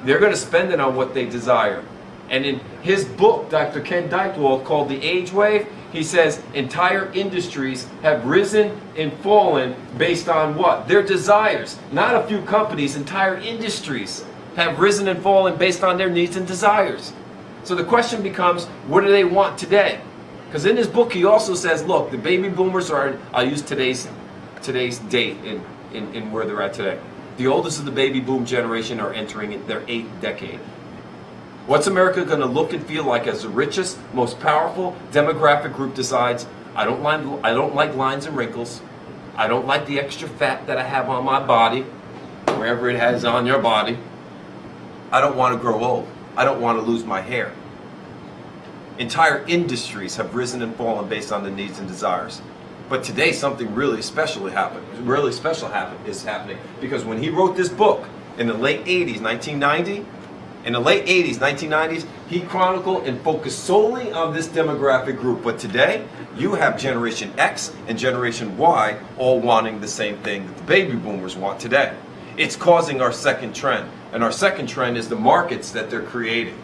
they're going to spend it on what they desire. And in his book, Dr. Ken Dykewald, called The Age Wave, he says entire industries have risen and fallen based on what? Their desires. Not a few companies, entire industries have risen and fallen based on their needs and desires. So the question becomes, what do they want today? Because in his book he also says, look, the baby boomers are, I'll use today's date in where they're at today. The oldest of the baby boom generation are entering their 8th decade. What's America going to look and feel like as the richest, most powerful demographic group decides, I don't like lines and wrinkles. I don't like the extra fat that I have on my body, wherever it has on your body. I don't want to grow old. I don't want to lose my hair. Entire industries have risen and fallen based on the needs and desires. But today something really special is happening, because when he wrote this book in the late 80s, 1990, in the late 80s, 1990s, he chronicled and focused solely on this demographic group. But today, you have Generation X and Generation Y all wanting the same thing that the baby boomers want today. It's causing our second trend. And our second trend is the markets that they're creating.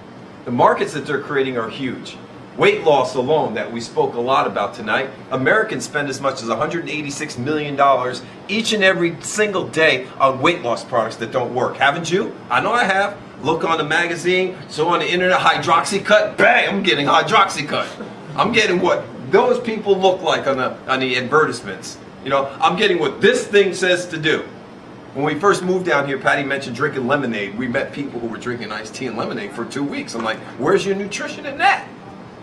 The markets that they're creating are huge. Weight loss alone, that we spoke a lot about tonight, Americans spend as much as $186 million each and every single day on weight loss products that don't work. Haven't you? I know I have. Look on the magazine, so on the internet, Hydroxycut, bang, I'm getting Hydroxycut. I'm getting what those people look like on the advertisements. I'm getting what this thing says to do. When we first moved down here, Patty mentioned drinking lemonade. We met people who were drinking iced tea and lemonade for 2 weeks. I'm like, where's your nutrition in that?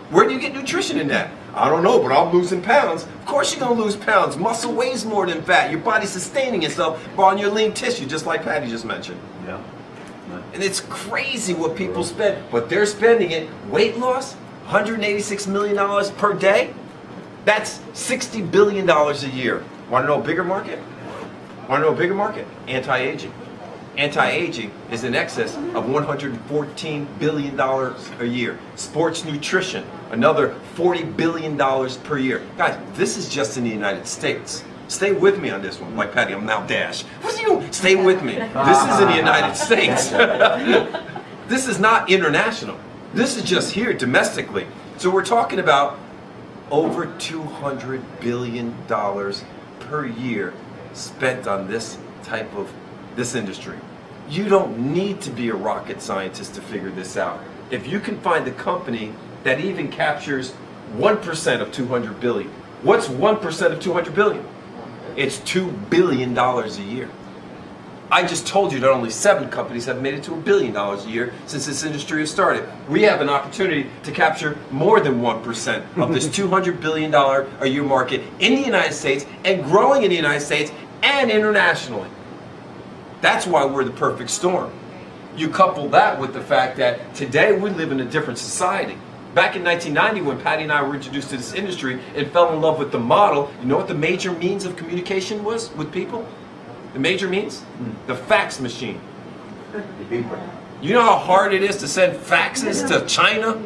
Where do you get nutrition in that? I don't know, but I'm losing pounds. Of course you're gonna lose pounds. Muscle weighs more than fat. Your body's sustaining itself on your lean tissue, just like Patty just mentioned. Yeah. And it's crazy what people spend, but they're spending it. Weight loss, $186 million per day. That's $60 billion a year. Want to know a bigger market? Want to know a bigger market? Anti-aging. Anti-aging is in excess of $114 billion a year. Sports nutrition, another $40 billion per year. Guys, this is just in the United States. Stay with me on this one. Like Patty, I'm now Dash. What's you? Stay with me. This is in the United States. This is not international. This is just here domestically. So we're talking about over $200 billion per year spent on this type of this industry. You don't need to be a rocket scientist to figure this out. If you can find a company that even captures 1% of 200 billion, what's 1% of 200 billion? It's $2 billion a year. I just told you that only 7 companies have made it to $1 billion a year since this industry has started. We have an opportunity to capture more than 1% of this $200 billion a year market in the United States and growing in the United States and internationally. That's why we're the perfect storm. You couple that with the fact that today we live in a different society. Back in 1990, when Patty and I were introduced to this industry and fell in love with the model, you know what the major means of communication was with people? The major means? The fax machine. You know how hard it is to send faxes to China,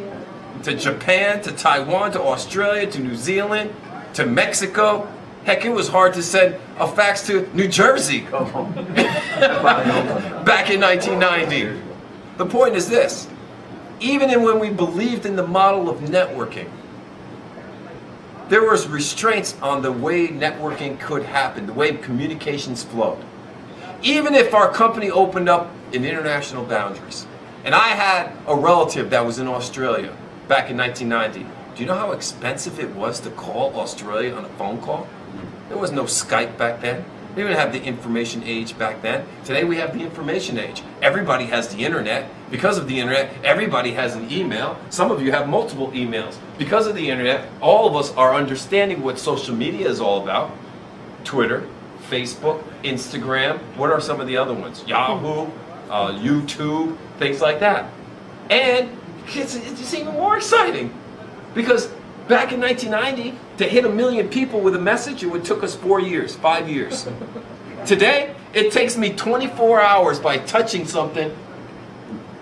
to Japan, to Taiwan, to Australia, to New Zealand, to Mexico? Heck, it was hard to send a fax to New Jersey back in 1990. The point is this. Even when we believed in the model of networking, there was restraints on the way networking could happen, the way communications flowed. Even if our company opened up in international boundaries, and I had a relative that was in Australia back in 1990, do you know how expensive it was to call Australia on a phone call? There was no Skype back then. We didn't have the information age back then. Today we have the information age. Everybody has the internet. Because of the internet, everybody has an email. Some of you have multiple emails. Because of the internet, all of us are understanding what social media is all about. Twitter, Facebook, Instagram. What are some of the other ones? Yahoo, YouTube, things like that. And it's even more exciting because back in 1990, to hit 1 million people with a message, it would took us 4 years, 5 years. Today, it takes me 24 hours by touching something,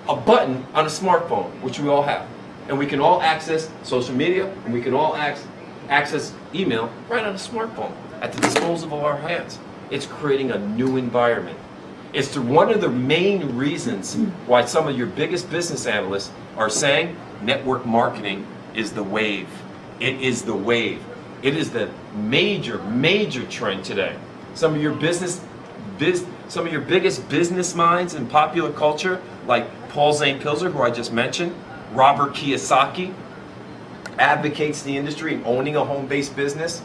a button on a smartphone, which we all have. And we can all access social media, and we can all access email right on a smartphone at the disposal of our hands. It's creating a new environment. It's one of the main reasons why some of your biggest business analysts are saying network marketing is the wave. It is the wave. It is the major trend today. Some of your biggest business minds in popular culture, like Paul Zane Pilzer, who I just mentioned, Robert Kiyosaki, advocates the industry and owning a home-based business.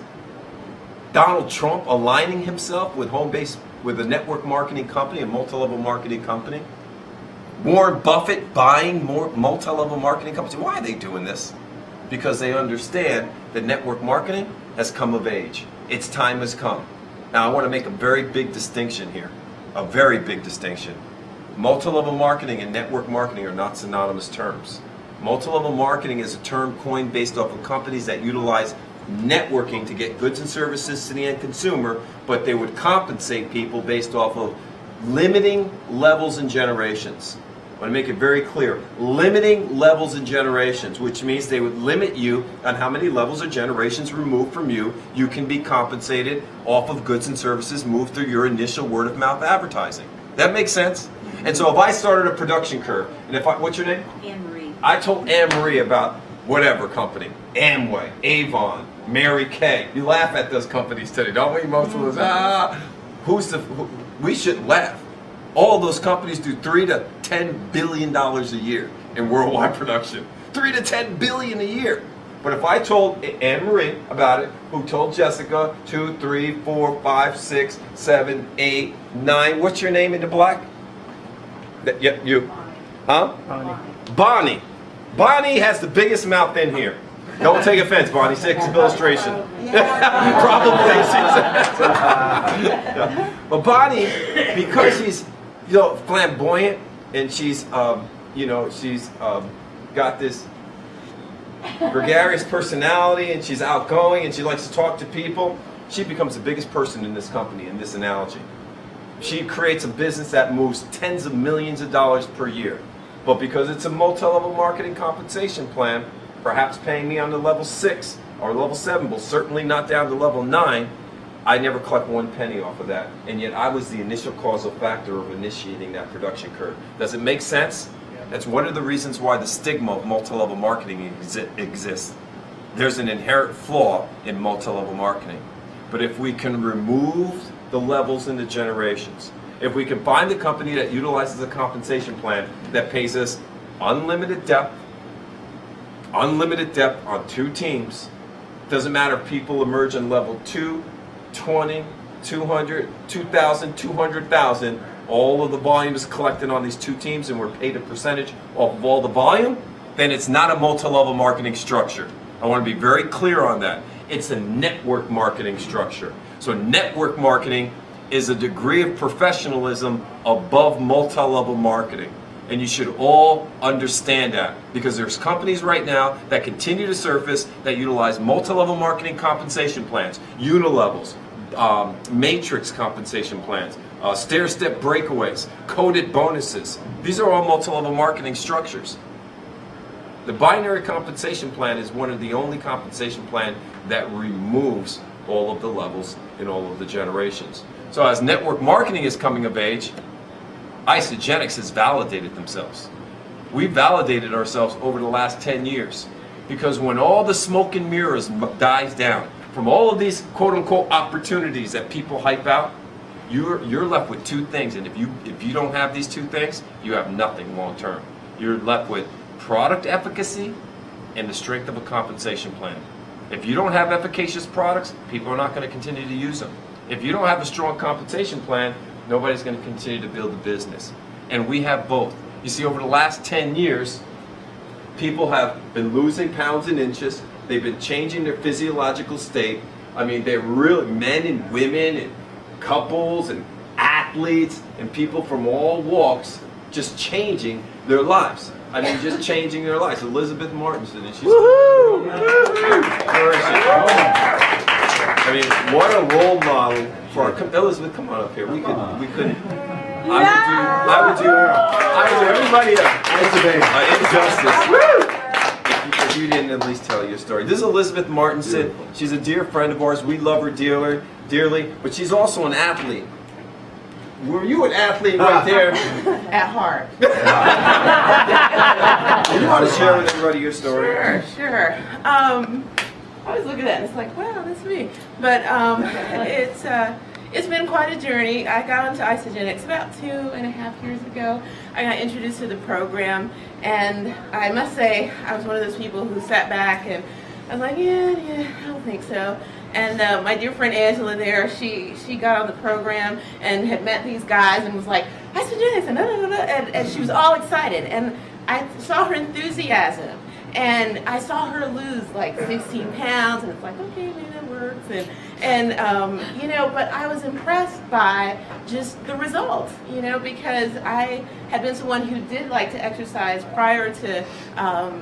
Donald Trump aligning himself with with a network marketing company, a multi-level marketing company. Warren Buffett buying more multi-level marketing companies. Why are they doing this? Because they understand that network marketing has come of age. Its time has come. Now I want to make a very big distinction here. A very big distinction. Multi-level marketing and network marketing are not synonymous terms. Multi-level marketing is a term coined based off of companies that utilize networking to get goods and services to the end consumer, but they would compensate people based off of limiting levels and generations. I want to make it very clear. Limiting levels and generations, which means they would limit you on how many levels or generations removed from you can be compensated off of goods and services moved through your initial word of mouth advertising. That makes sense? And so if I started a production curve, and what's your name? Anne-Marie. I told Anne-Marie about whatever company, Amway, Avon, Mary Kay. You laugh at those companies today, don't we? Most of us, we shouldn't laugh. All those companies do $3 to $10 billion a year in worldwide production. $3 to $10 billion a year. But if I told Anne-Marie about it, who told Jessica, 2, 3, 4, 5, 6, 7, 8, 9, what's your name in the black? Yep, you. Huh? Bonnie. Bonnie. Bonnie has the biggest mouth in here. Don't take offense, Bonnie. 6 illustration. Probably. But Bonnie, because she's flamboyant and she's she's got this gregarious personality and she's outgoing and she likes to talk to people, she becomes the biggest person in this company in this analogy. She creates a business that moves tens of millions of dollars per year. But because it's a multi-level marketing compensation plan, perhaps paying me on the level 6 or level 7, but certainly not down to level 9, I never collect 1 penny off of that. And yet I was the initial causal factor of initiating that production curve. Does it make sense? That's one of the reasons why the stigma of multi-level marketing exists. There's an inherent flaw in multi-level marketing. But if we can remove the levels and the generations, if we can find the company that utilizes a compensation plan that pays us unlimited depth on 2 teams, doesn't matter if people emerge on level 2, 20, 200, 2,000, 200,000, all of the volume is collected on these 2 teams and we're paid a percentage off of all the volume, then it's not a multi-level marketing structure. I want to be very clear on that. It's a network marketing structure. So network marketing is a degree of professionalism above multi-level marketing. And you should all understand that, because there's companies right now that continue to surface that utilize multi-level marketing compensation plans, unilevels, matrix compensation plans, stair-step breakaways, coded bonuses. These are all multi-level marketing structures. The binary compensation plan is one of the only compensation plan that removes all of the levels in all of the generations. So as network marketing is coming of age, Isagenix has validated themselves. We validated ourselves over the last 10 years, because when all the smoke and mirrors dies down from all of these quote-unquote opportunities that people hype out, you're left with 2 things, and if you don't have these 2 things, you have nothing long term. You're left with product efficacy and the strength of a compensation plan. If you don't have efficacious products, people are not going to continue to use them. If you don't have a strong compensation plan, nobody's going to continue to build a business. And we have both. You see, over the last 10 years, people have been losing pounds and inches. They've been changing their physiological state. I mean, they're really men and women and couples and athletes and people from all walks just changing their lives. I mean, just changing their lives. Elizabeth Martinson, and she's... Woohoo! Where is she? I mean, what a role model for our... Elizabeth, come on up here. We could... I would do everybody injustice if you didn't at least tell your story. This is Elizabeth Martinson. She's a dear friend of ours. We love her dearly, but she's also an athlete. Were you an athlete right there? At heart. You want to share with everybody your story? Sure. I was looking at it, it's like, wow, that's me. But it's been quite a journey. I got onto Isagenix about 2.5 years ago. I got introduced to the program, and I must say, I was one of those people who sat back and I was like, yeah, I don't think so. And my dear friend Angela there, she got on the program and had met these guys and was like, Isagenix, and she was all excited. And I saw her enthusiasm. And I saw her lose like 16 pounds, and it's like, okay, maybe that works. And you know, but I was impressed by just the results, you know, because I had been someone who did like to exercise prior to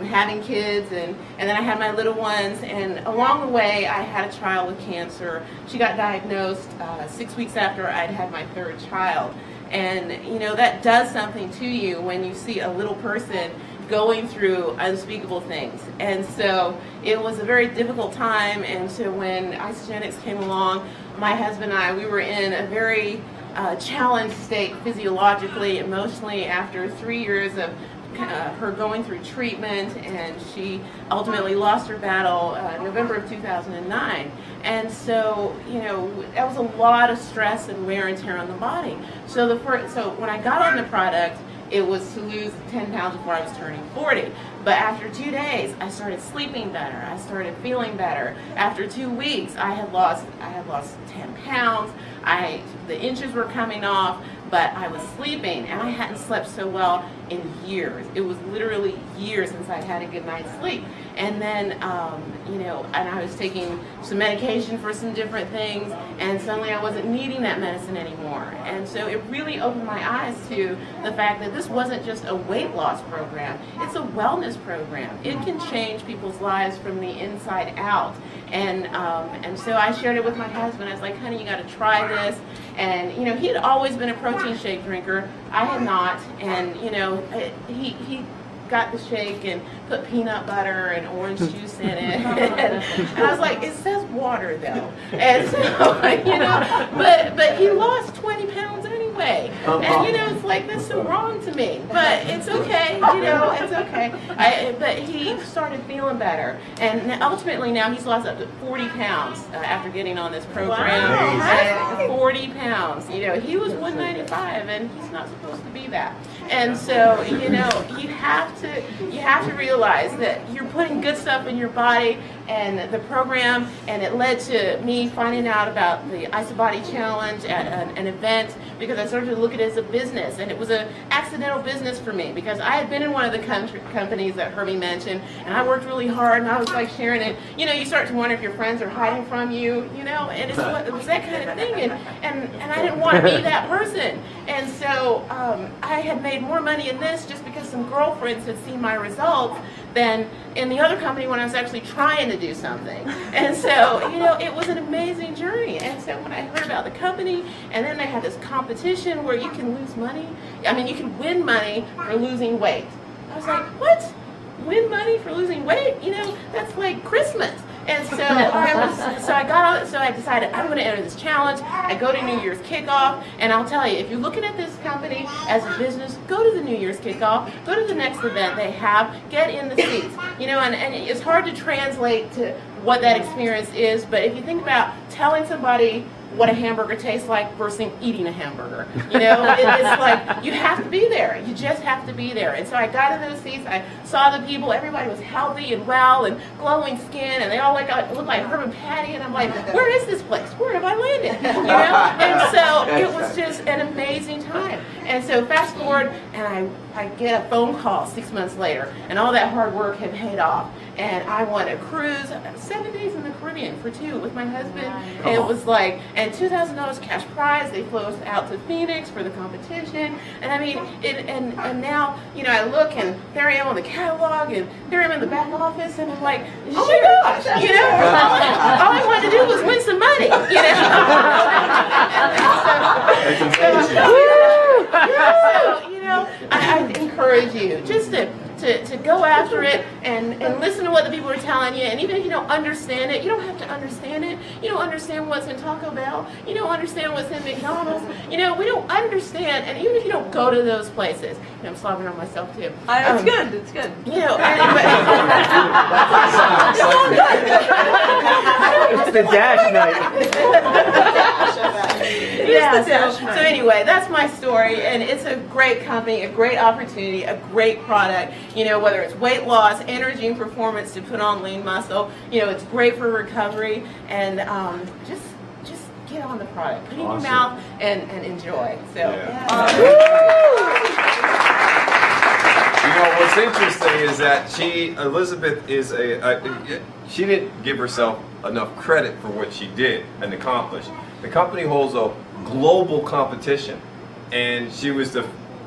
having kids, and then I had my little ones, and along the way I had a child with cancer. She got diagnosed 6 weeks after I'd had my 3rd child. And you know, that does something to you when you see a little person going through unspeakable things. And so it was a very difficult time, and so when Isagenix came along, my husband and I, we were in a very challenged state physiologically, emotionally, after 3 years of her going through treatment, and she ultimately lost her battle November of 2009. And so, you know, that was a lot of stress and wear and tear on the body. So when I got on the product, it was to lose 10 pounds before I was turning 40. But after 2 days, I started sleeping better. I started feeling better. After 2 weeks, I had lost 10 pounds. The inches were coming off. but I was sleeping, and I hadn't slept so well in years. It was literally years since I'd had a good night's sleep. And then, and I was taking some medication for some different things, and suddenly I wasn't needing that medicine anymore. And so it really opened my eyes to the fact that this wasn't just a weight loss program, it's a wellness program. It can change people's lives from the inside out. And so I shared it with my husband. I was like, honey, you got to try this. And, he had always been a protein shake drinker. I had not. And, he got the shake and put peanut butter and orange juice in it. And I was like, it says water though. And so, but he lost 20 pounds anyway. And, it's like, that's so wrong to me. But it's okay, it's okay. But he started feeling better. And ultimately now he's lost up to 40 pounds after getting on this program. Wow. 40 pounds. He was 195 and he's not supposed to be that. And so, you have to realize that you're putting good stuff in your body, and the program, and it led to me finding out about the IsaBody Challenge at an event, because I started to look at it as a business, and it was an accidental business for me because I had been in one of the companies that Herbie mentioned, and I worked really hard, and I was like sharing it. You start to wonder if your friends are hiding from you, and it was that kind of thing, and I didn't want to be that person. And so I had made more money in this just because some girlfriends had seen my results than in the other company when I was actually trying to do something. And so, it was an amazing journey. And so when I heard about the company, and then they had this competition where you can lose money, you can win money for losing weight. I was like, what? Win money for losing weight? That's like Christmas. And so I decided I'm going to enter this challenge. I go to New Year's Kickoff, and I'll tell you, if you're looking at this company as a business, go to the New Year's Kickoff, go to the next event they have, get in the seats. And it's hard to translate to what that experience is, but if you think about telling somebody what a hamburger tastes like versus eating a hamburger. It's like, you have to be there. You just have to be there. And so I got in those seats, I saw the people, everybody was healthy and well and glowing skin, and they all looked like Herb and Patty, and I'm like, where is this place? Where have I landed? And so it was just an amazing time. And so fast forward, and I get a phone call 6 months later, and all that hard work had paid off. And I won a cruise, 7 days in the Caribbean for 2 with my husband. And it was like, and $2,000 cash prize. They flew us out to Phoenix for the competition. And and now, I look, and there I am on the catalog, and there I am in the back office, and I'm like, oh my gosh, all I wanted to do was win some money, So, I encourage you just to go after it and listen to what the people are telling you. And even if you don't understand it, you don't have to understand it. You don't understand what's in Taco Bell. You don't understand what's in McDonald's. We don't understand. And even if you don't go to those places, I'm slobbering on myself too. It's good. It's good. It's the dash night. Yeah. So anyway, that's my story, and it's a great company, a great opportunity, a great product. Whether it's weight loss, energy, and performance to put on lean muscle, it's great for recovery, and just get on the product, put it in your mouth, and enjoy. So. What's interesting is that Elizabeth is she didn't give herself enough credit for what she did and accomplished. The company holds a global competition, and she was the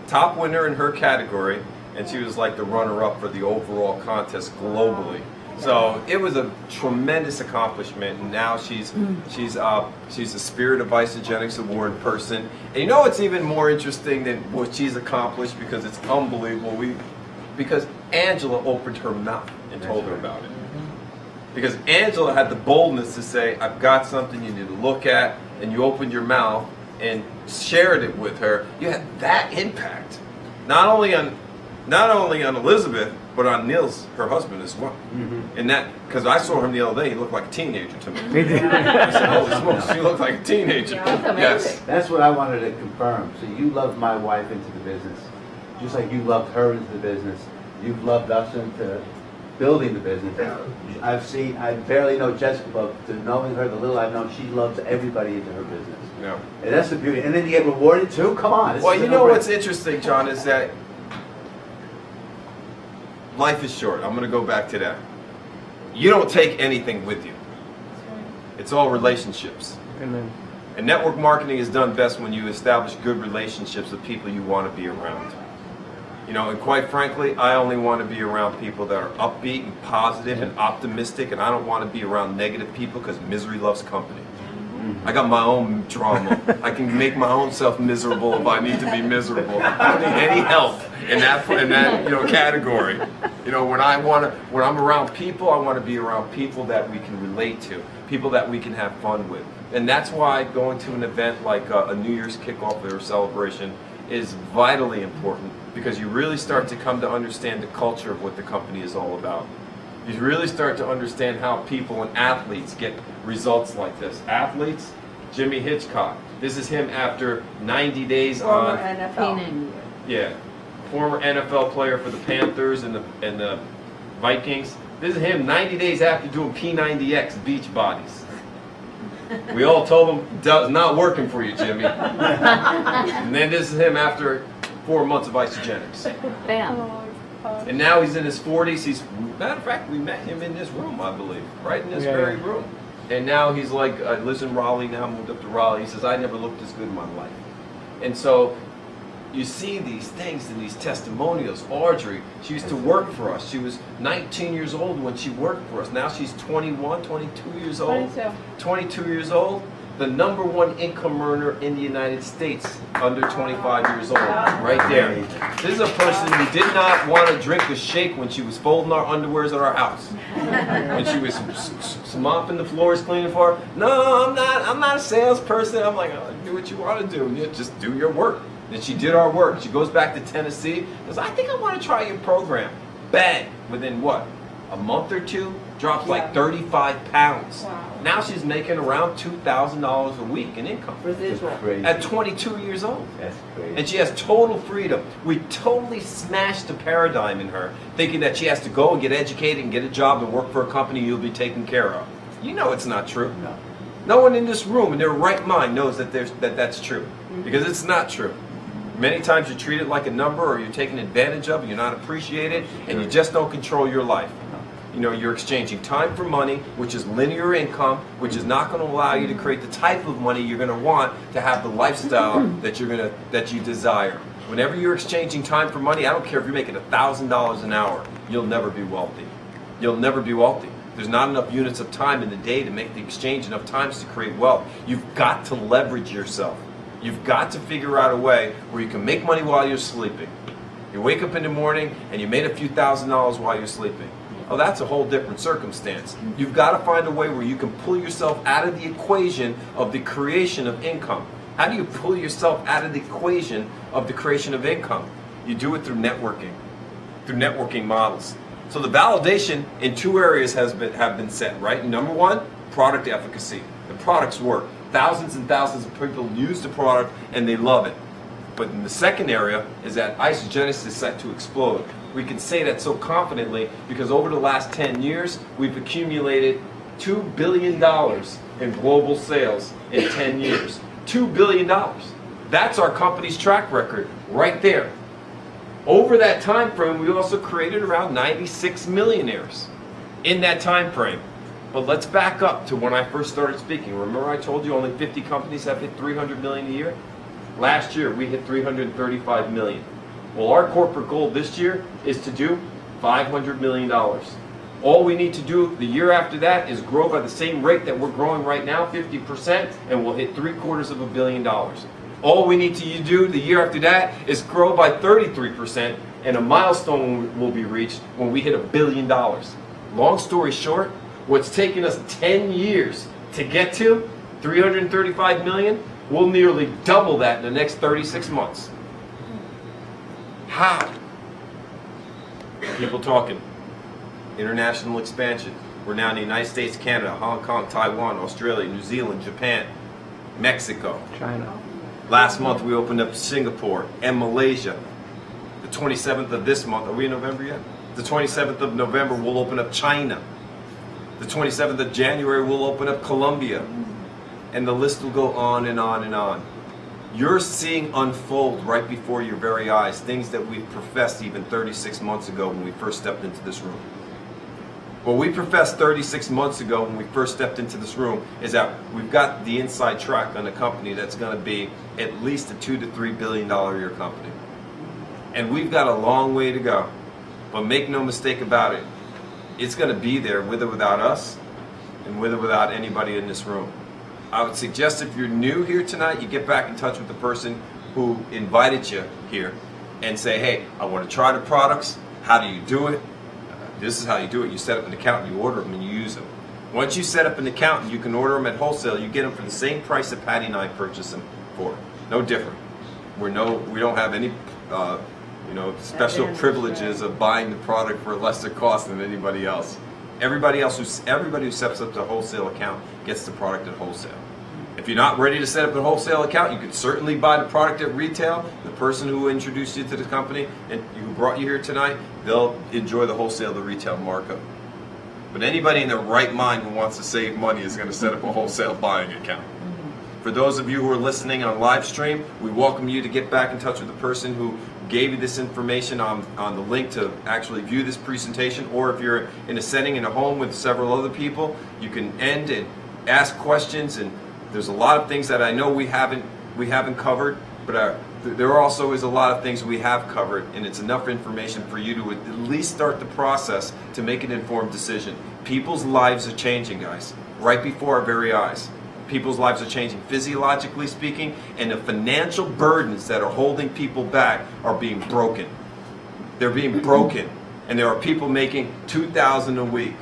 top winner in her category, and she was like the runner-up for the overall contest globally. So it was a tremendous accomplishment, and now she's a Spirit of Isogenics Award person. And it's even more interesting than what she's accomplished, because it's unbelievable. Because Angela opened her mouth and told her about it. Because Angela had the boldness to say, I've got something you need to look at, and you opened your mouth and shared it with her. You had that impact, not only on Elizabeth, but on Nils, her husband, as well. And that, because I saw him the other day, he looked like a teenager to me. I said, holy smokes, she looked like a teenager. Yes. That's what I wanted to confirm. So you loved my wife into the business, just like you loved her into the business. You've loved us into building the business. I barely know Jessica, but to knowing her, the little I've known, she loves everybody into her business. Yeah. And that's the beauty. And then you get rewarded too? Come on. Well, you know what's interesting, John, is that life is short. I'm going to go back to that. You don't take anything with you. It's all relationships. Amen. And network marketing is done best when you establish good relationships with people you want to be around. You know, and quite frankly, I only want to be around people that are upbeat and positive and optimistic, and I don't want to be around negative people because misery loves company. I got my own drama. I can make my own self miserable if I need to be miserable. I don't need any help in that category. You know, when I'm around people, I want to be around people that we can relate to, people that we can have fun with. And that's why going to an event like a New Year's kickoff or celebration is vitally important, because you really start to come to understand the culture of what the company is all about. You really start to understand how people and athletes get results like this. Athletes, Jimmy Hitchcock. This is him after 90 days Former on. NFL. Yeah, former NFL player for the Panthers and the Vikings. This is him 90 days after doing P90X beach bodies. We all told him, it's not working for you, Jimmy. And then this is him after 4 months of Isogenics. Bam. And now he's in his 40s. Matter of fact, we met him in this room, I believe, right in this very room. And now he's like, I live in Raleigh now, moved up to Raleigh. He says, I never looked this good in my life. And so you see these things and these testimonials. Audrey, she used to work for us. She was 19 years old when she worked for us. Now she's 21, 22 years old. 22 years old. The #1 income earner in the United States under 25 years old. Right there. This is a person who did not want to drink a shake when she was folding our underwears at our house. When she was mopping the floors, cleaning for her. No, I'm not a salesperson. I'm like, oh, do what you want to do. You just do your work. And she did our work. She goes back to Tennessee. Goes, I think I want to try your program. Bang! Within what? A month or two, drops like 35 pounds. Wow. Now she's making around $2,000 a week in income. Residual. At 22 years old. That's crazy. And she has total freedom. We totally smashed the paradigm in her, thinking that she has to go and get educated and get a job and work for a company you'll be taken care of. You know it's not true. No. No one in this room in their right mind knows that that's true. Because it's not true. Many times you're treated like a number, or you're taken advantage of, and you're not appreciated, and you just don't control your life. You know, you're exchanging time for money, which is linear income, which is not going to allow you to create the type of money you're going to want to have the lifestyle that you desire. Whenever you're exchanging time for money, I don't care if you're making $1,000 an hour, you'll never be wealthy. You'll never be wealthy. There's not enough units of time in the day to make the exchange enough times to create wealth. You've got to leverage yourself. You've got to figure out a way where you can make money while you're sleeping. You wake up in the morning and you made a few $1,000s while you're sleeping. Oh, that's a whole different circumstance. You've got to find a way where you can pull yourself out of the equation of the creation of income. How do you pull yourself out of the equation of the creation of income? You do it through networking models. So the validation in 2 areas have been set, right? #1, product efficacy. The products work. Thousands and thousands of people use the product and they love it. But in the second area is that Isagenesis is set to explode. We can say that so confidently because over the last 10 years, we've accumulated $2 billion in global sales in 10 years. $2 billion. That's our company's track record right there. Over that time frame, we also created around 96 millionaires in that time frame. But let's back up to when I first started speaking. Remember I told you only 50 companies have hit 300 million a year? Last year, we hit 335 million. Well, our corporate goal this year is to do $500 million. All we need to do the year after that is grow by the same rate that we're growing right now, 50%, and we'll hit $750 million. All we need to do the year after that is grow by 33%, and a milestone will be reached when we hit $1 billion. Long story short, what's taken us 10 years to get to 335 million, we'll nearly double that in the next 36 months. How? People talking. International expansion. We're now in the United States, Canada, Hong Kong, Taiwan, Australia, New Zealand, Japan, Mexico. China. Last month we opened up Singapore and Malaysia. The 27th of this month. Are we in November yet? The 27th of November, we'll open up China. The 27th of January, we'll open up Colombia. And the list will go on and on and on. You're seeing unfold right before your very eyes things that we professed even 36 months ago when we first stepped into this room. What we professed 36 months ago when we first stepped into this room is that we've got the inside track on a company that's going to be at least a $2 to $3 billion a year company. And we've got a long way to go. But make no mistake about it, it's going to be there with or without us and with or without anybody in this room. I would suggest if you're new here tonight, you get back in touch with the person who invited you here and say, hey, I want to try the products. How do you do it? This is how you do it. You set up an account and you order them and you use them. Once you set up an account and you can order them at wholesale, you get them for the same price that Patty and I purchased them for. No different. We don't have any special privileges of buying the product for a lesser cost than anybody else. Everybody who sets up the wholesale account gets the product at wholesale. If you're not ready to set up a wholesale account, you can certainly buy the product at retail. The person who introduced you to the company and who brought you here tonight, they'll enjoy the wholesale, the retail markup. But anybody in their right mind who wants to save money is going to set up a wholesale buying account. For those of you who are listening on live stream, we welcome you to get back in touch with the person who gave you this information on the link to actually view this presentation. Or if you're in a setting in a home with several other people, you can end and ask questions. And there's a lot of things that I know we haven't covered, but there also is a lot of things we have covered, and it's enough information for you to at least start the process to make an informed decision. People's lives are changing, guys, right before our very eyes. People's lives are changing physiologically speaking, and the financial burdens that are holding people back are being broken. They're being broken, and there are people making $2,000 a week,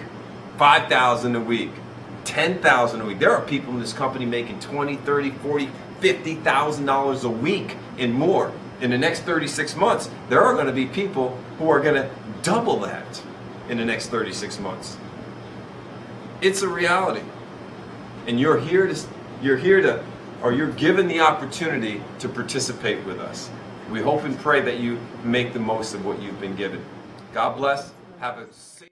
$5,000 a week, $10,000 a week. There are people in this company making $20,000, $30,000, $40,000, $50,000 a week and more. In the next 36 months, there are going to be people who are going to double that in the next 36 months. It's a reality. And you're given the opportunity to participate with us. We hope and pray that you make the most of what you've been given. God bless. Have a safe